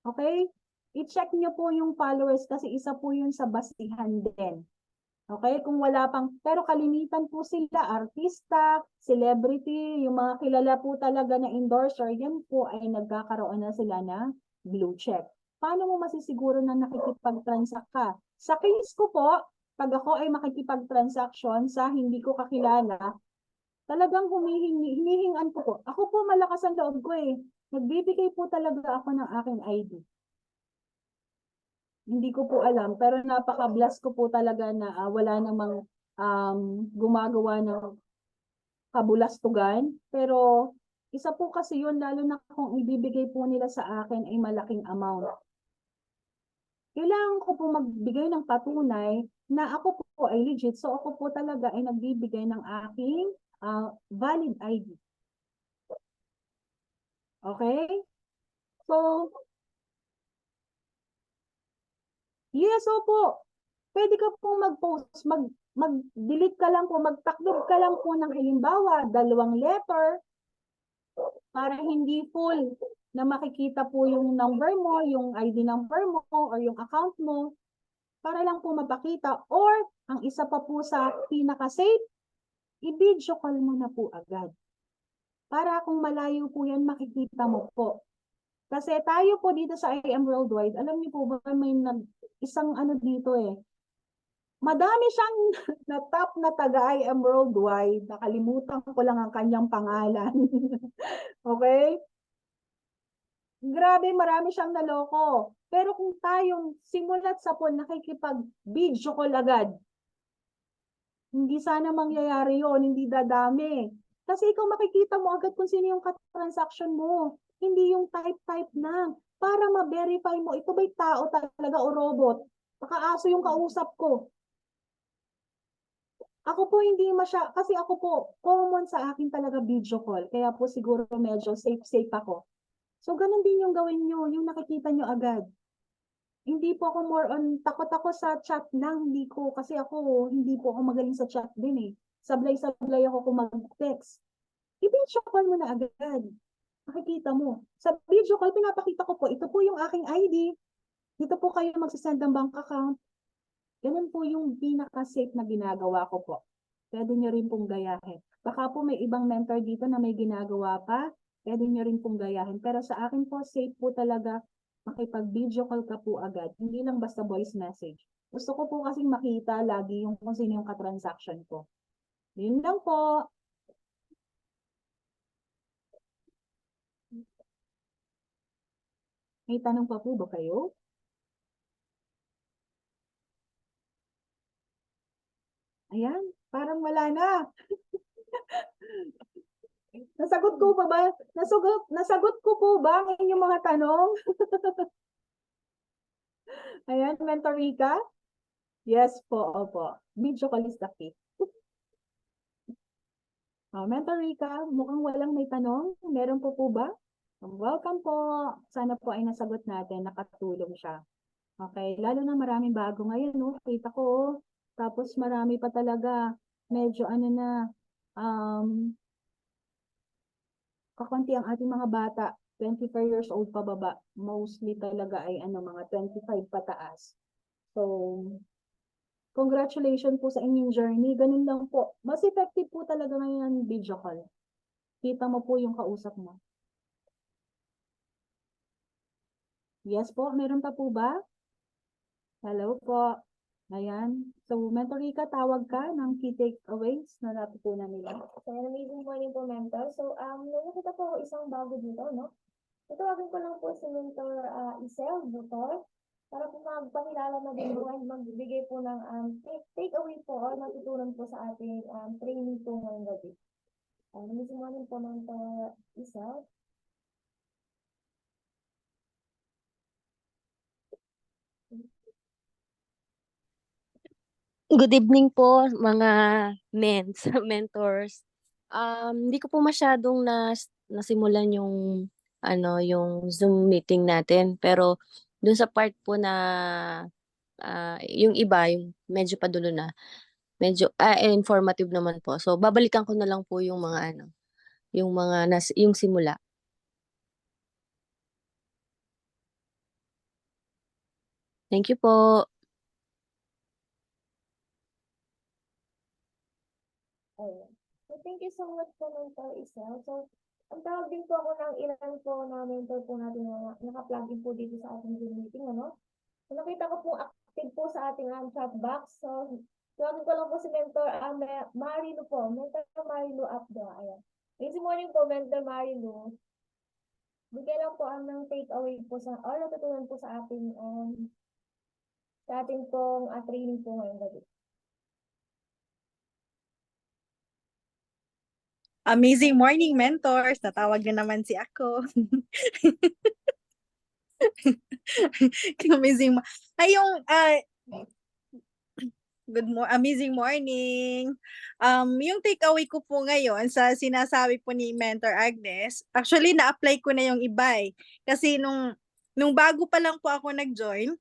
Okay? I-check nyo po yung followers kasi isa po yun sa basihan din. Okay? Kung wala pang, pero kalimitan po sila, artista, celebrity, yung mga kilala po talaga na endorser, yan po ay nagkakaroon na sila na blue check. Paano mo masisiguro na nakikipag-transact ka? Sa case ko po, pag ako ay makikipag-transaction sa hindi ko kakilala, talagang hinihingan ko po. Ako po malakas ang loob ko eh. Nagbibigay po talaga ako ng aking ID. Hindi ko po alam, pero napaka-bless ko po talaga na wala namang gumagawa ng kabulastugan. Pero isa po kasi yun, lalo na kung ibibigay po nila sa akin ay malaking amount. Kailangan ko po magbigay ng patunay na ako po ay legit. So ako po talaga ay nagbibigay ng aking valid ID. Okay? So, yes, opo. Pwede ka pong mag-post, mag-delete ka lang po, magtaklob ka lang po ng halimbawa, 2 letter, para hindi full na makikita po yung number mo, yung ID number mo, or yung account mo, para lang po mapakita. Or, ang isa pa po sa pinaka-safe, i-video call mo na po agad. Para kung malayo po yan, makikita mo po. Kasi tayo po dito sa IM Worldwide, alam niyo po ba may isang ano dito eh. Madami siyang na top na taga-IM Worldwide. Nakalimutan ko lang ang kanyang pangalan. Okay? Grabe, marami siyang naloko. Pero kung tayong simulat sa pool, nakikipag-video call agad, hindi sana mangyayari yon, hindi dadami. Kasi ikaw makikita mo agad kung sino yung transaction mo. Hindi yung type-type lang. Para ma-verify mo, ito ba'y tao talaga o robot? Baka aso yung kausap ko. Ako po hindi kasi ako po, common sa akin talaga video call. Kaya po siguro medyo safe ako. So, ganun din yung gawin nyo, yung nakikita nyo agad. Hindi po ako more on, takot ako sa chat lang, kasi ako, hindi po ako magaling sa chat din eh. Sablay-sablay ako kung mag-text. I-video call mo na agad. Makikita mo. Sa video call, pinapakita ko po, ito po yung aking ID. Dito po kayo magsasend ng bank account. Ganun po yung pinaka-safe na ginagawa ko po. Pwede nyo rin pong gayahin. Baka po may ibang mentor dito na may ginagawa pa. Pwede nyo rin pong gayahin. Pero sa akin po, safe po talaga makipag-video call ka po agad. Hindi lang basta voice message. Gusto ko po kasing makita lagi yung kung sino yung katransaction ko. Yun lang po. May tanong pa po ba kayo? Ayan, parang wala na. Nasagot ko pa ba? Nasagot ko po ba ang inyong mga tanong? Ayan, Mentor Rica? Yes po, opo. Video call is the key. Mentor Rica, mukhang walang may tanong. Meron po ba? Welcome po. Sana po ay nasagot natin, nakatulong siya. Okay, lalo na maraming bago ngayon, no? Kita ko, tapos marami pa talaga, medyo kakunti ang ating mga bata, 25 years old pababa. Mostly talaga ay mga 25 pataas. So, congratulations po sa inyong journey. Ganun lang po. Mas effective po talaga ngayon ang video call. Kita mo po yung kausap mo. Yes po, meron pa po ba? Hello po. Ayan. So, Mentor Rica, tawag ka ng key takeaways na natutunan nila. So, amazing morning po, Mentor. So, nakita po isang bago dito, no? Tawagin ko lang po si Mentor Isel Butor. para po magpakilala na din po and magbigay po ng take away po or matutunan po sa ating training po ngayong gabi. Good morning po, Ma'am Isa. Good evening po mga mentors. Hindi ko po masyadong nasimulan yung Zoom meeting natin, pero dun sa part po na yung iba yung medyo padulo na, medyo informative naman po. So babalikan ko na lang po yung mga yung simula. Thank you po. Ayan. So, thank you so much po, Mentor Isel. So, ang tawag din po ako ng ilan po na mentor po natin na naka-plug in po dito sa ating Zoom meeting, ano? So, nakita ko po active po sa ating chat box. So, tawagin ko lang po si Mentor Marilu po. Mentor Marilu Abdo. Ayan. Good morning po, Mentor Marilu. Bigyan lang po ng take away po or natutunan po sa ating pong training po ngayong gabi. Amazing morning, mentors. Natawag na naman si ako. Amazing. Ay, amazing morning. Yung takeaway ko po ngayon sa sinasabi po ni Mentor Agnes, actually na-apply ko na yung iba eh. Kasi nung bago pa lang po ako nag-join,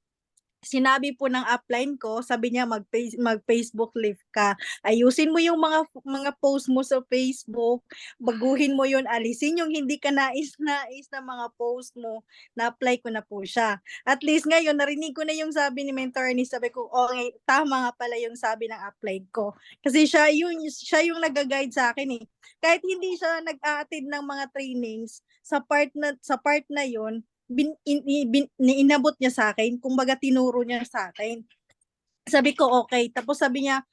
sinabi po ng upline ko, sabi niya mag-Facebook Live ka. Ayusin mo yung mga post mo sa Facebook, baguhin mo yun, alisin yung hindi ka nais-nais na mga post mo. Na-apply ko na po siya. At least ngayon, narinig ko na yung sabi ni Mentor ni sabi ko, okay, tama nga pala yung sabi ng upline ko. Kasi siya yung nag-guide sa akin eh. Kahit hindi siya nag-a-attend ng mga trainings, sa part na yun, inabot niya sa akin, kumbaga tinuro niya sa akin. Sabi ko okay, tapos sabi niya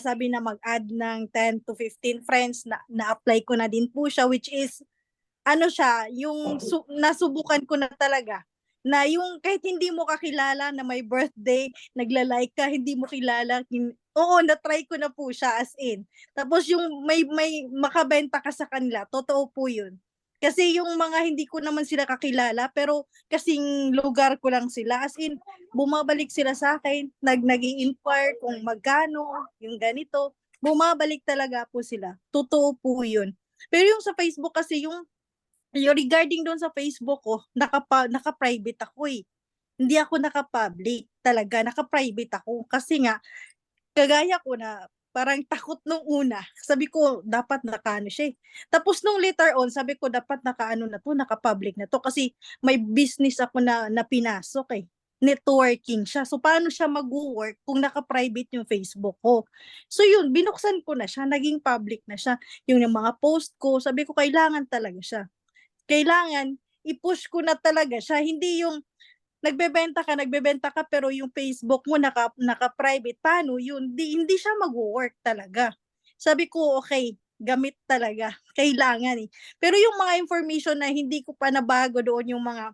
sabi na mag-add ng 10 to 15 friends na-apply ko na din po siya, which is ano siya, yung nasubukan ko na talaga na yung kahit hindi mo kakilala na may birthday, nagla-like ka, hindi mo kilala, oo, na-try ko na po siya as in. Tapos yung may makabenta ka sa kanila, totoo po yun. Kasi yung mga hindi ko naman sila kakilala, pero kasing lugar ko lang sila, as in, bumabalik sila sa akin, nag-i-inquire kung magkano, yung ganito, bumabalik talaga po sila. Totoo po yun. Pero yung sa Facebook kasi, yung regarding doon sa Facebook ko, naka-private ako eh. Hindi ako naka-public. Talaga, naka-private ako. Kasi nga, kagaya ko na parang takot nung una. Sabi ko, dapat nakaano siya eh. Tapos nung later on, sabi ko, dapat nakaano na to, naka-public na to. Kasi may business ako na pinasok eh. Networking siya. So, paano siya mag-work kung naka-private yung Facebook ko? So, yun, binuksan ko na siya. Naging public na siya. Yung mga post ko, sabi ko, kailangan talaga siya. Kailangan i-push ko na talaga siya. Hindi yung nagbebenta ka pero yung Facebook mo naka-private. Paano yun? Hindi siya mag-work talaga. Sabi ko, okay, gamit talaga. Kailangan eh. Pero yung mga information na hindi ko pa nabago doon, yung mga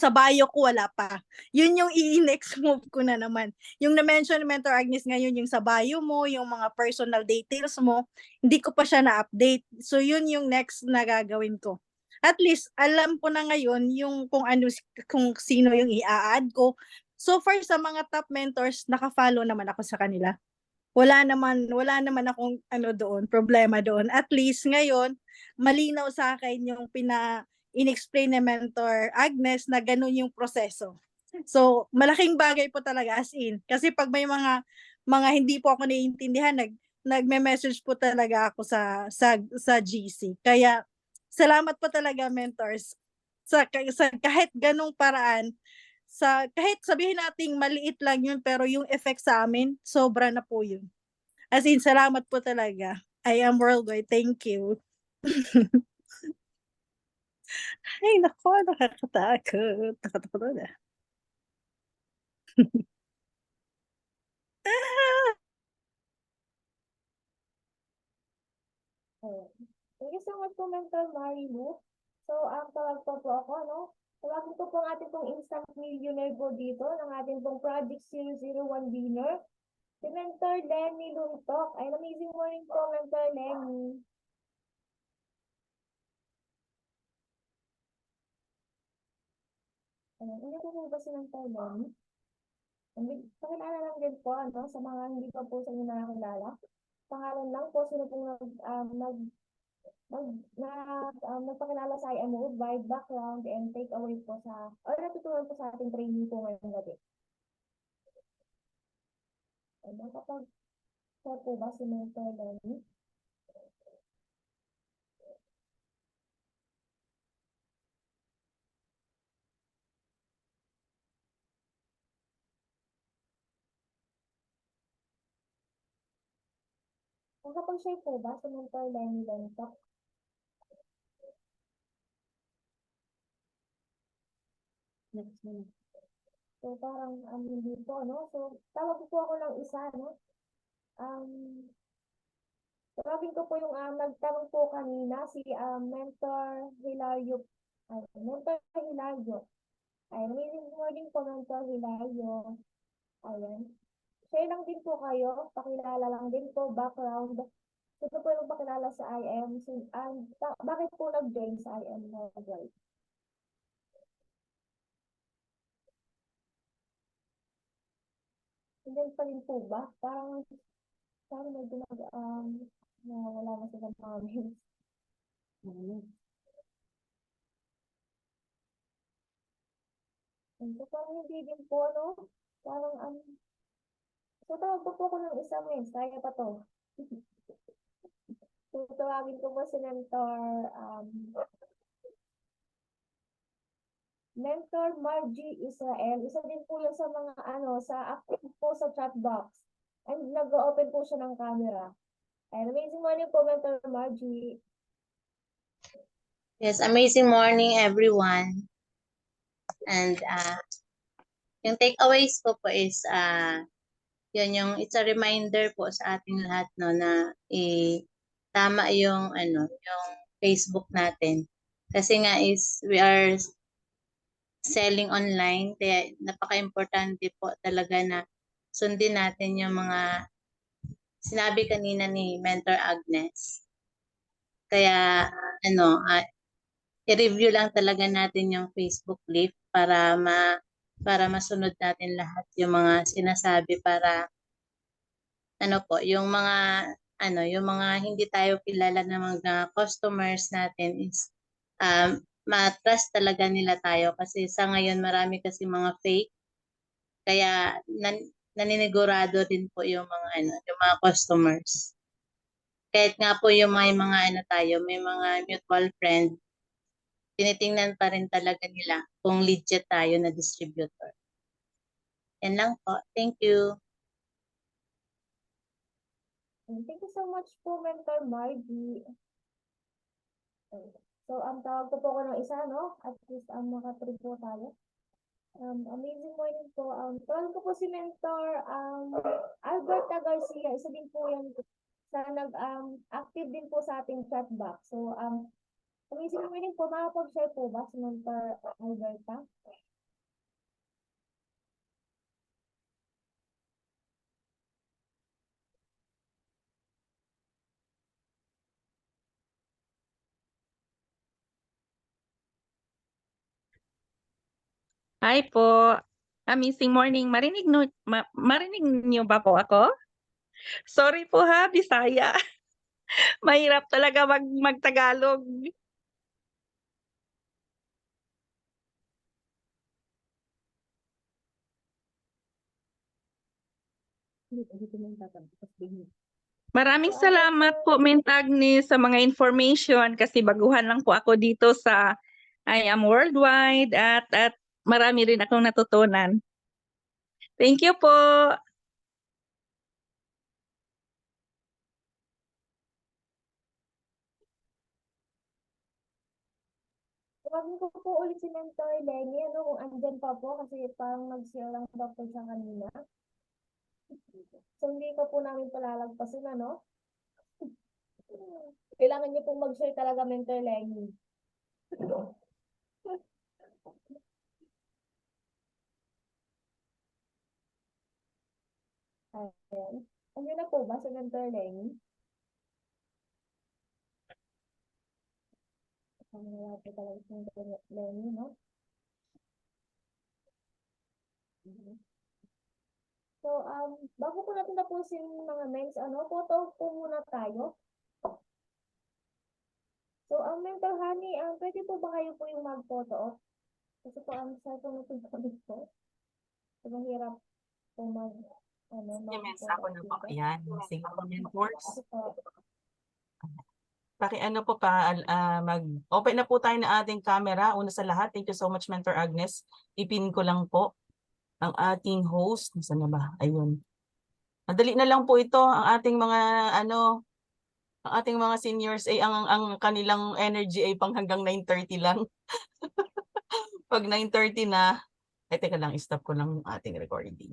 sa bio ko wala pa. Yun yung i-next move ko na naman. Yung na-mention ni Mentor Agnes ngayon, yung sa bio mo, yung mga personal details mo, hindi ko pa siya na-update. So yun yung next na gagawin ko. At least alam ko na ngayon yung kung sino yung i-add ko. So far sa mga top mentors, naka-follow naman ako sa kanila. Wala naman akong problema doon. At least ngayon, malinaw sa akin yung in-explain ni Mentor Agnes na ganun yung proseso. So, malaking bagay po talaga as in. Kasi pag may mga hindi po ako naiintindihan, nagme-message po talaga ako sa GC. Kaya salamat po talaga, mentors. Sa kahit ganung paraan, kahit sabihin nating maliit lang yun, pero yung effect sa amin, sobra na po yun. As in, salamat po talaga. I am worldwide. Thank you. Ay, nako, nakakatakot. Nakatakot na. Thank you so much po, Mentor Marilu. So, ang tawag po ako, Tawagin ko po ang ating pong instant millionaire po dito ng ating pong Project 001 winner, si Mentor Lenny Luntok. Ay, amazing morning po, Mentor Lenny. Ayan, hindi ko po ba si Mentor Lenny? Pakilala lang din po, ano, sa mga hindi pa po sa inyo nakakilala. Pangalan lang po, sino pong nagpakilala sa IMO, vibe, background, and take away po sa, or natutunan po sa ating training po ngayong gabi. Ano, kapag po ba si Mentor Lenny? Nakapag-share po ba si Mentor Lenny Lentok? So, parang hindi po, no? So, tawag po ako ng isa, no? Tawagin ko po yung nagtanong po kanina, si Mentor Hilario. Ay, Mentor Hilario. Ay, amazing morning po, Mentor Hilario. Ayan. Share lang din po kayo, pakilala lang din po, background. Gusto po yung pakilala sa IM. Bakit po nag-join sa IM Worldwide? Hindi pa rin po ba? Parang medyo wala na silang comments. So, parang hindi din po, no? Parang, so, tawag po ako ng isang kaya pa to. So, tawagin ko po si Mentor Margie Israel. Isa din po yun sa mga, sa active po sa chat box. And nag-open po siya ng camera. And amazing morning po, Mentor Margie. Yes, amazing morning everyone. And yung takeaways ko po is it's a reminder po sa ating lahat no na tama yung yung Facebook natin. Kasi nga is we are selling online kaya napaka-importante po talaga na sundin natin yung mga sinabi kanina ni Mentor Agnes. Kaya i-review lang talaga natin yung Facebook Live para masunod natin lahat yung mga sinasabi para yung mga hindi tayo kilala ng mga customers natin is ma-trust talaga nila tayo kasi sa ngayon marami kasi mga fake kaya naninigurado din po yung mga customers. Kahit nga po yung may mga may mga mutual friend tinitingnan pa rin talaga nila kung legit tayo na distributor. Yan lang po. Thank you. Thank you so much po, Mentor Margie. So, ang tawag ko po ko ng isa, no? At least, makatrip po tayo. Amazing morning po. Tawag ko po si Mentor Alberta Garcia. Isa din po yan sa active din po sa ating chat box. So, amazing morning po. Makapag-share po ba si Mentor Alberta? Hi po. Amazing morning. Marinig niyo ba po ako? Sorry po ha, Bisaya. Mahirap talaga magtagalog. Maraming salamat po, Mint Agnes, sa mga information kasi baguhan lang po ako dito sa I Am Worldwide at marami rin akong natutunan. Thank you po. Tawagin ko po ulit si Mentor Lenny, kung andyan pa po, kasi parang nag-share lang doctor siya kanina. So, hindi ko po namin palalagpasin, Kailangan niyo pong mag-share talaga, Mentor Lenny. Ayan. Ano na po ba sa Mentor Lenny? Ano na po talaga sa Mentor Lenny, no? Mhm. So, bago po natin tapusin mga mens, photo po muna tayo. So, ang Mentor Honey, pwede po ba kayo po yung mag-photo off? Kasi po, cellphone na po kami po. So, mahirap po Yes, mag-photo ako off na po. dito. Ayan, sige po, mentors. Kasi po, Paki-ano po pa, mag-open na po tayo ng ating camera. Una sa lahat, thank you so much, Mentor Agnes. Ipin ko lang po ang ating host. Nasaan na ba? Ayun. Madali na lang po ito. Ang ating mga, ang ating mga seniors ay ang kanilang energy ay pang hanggang 9:30 lang. Pag 9:30 na, teka lang, stop ko lang yung ating recording.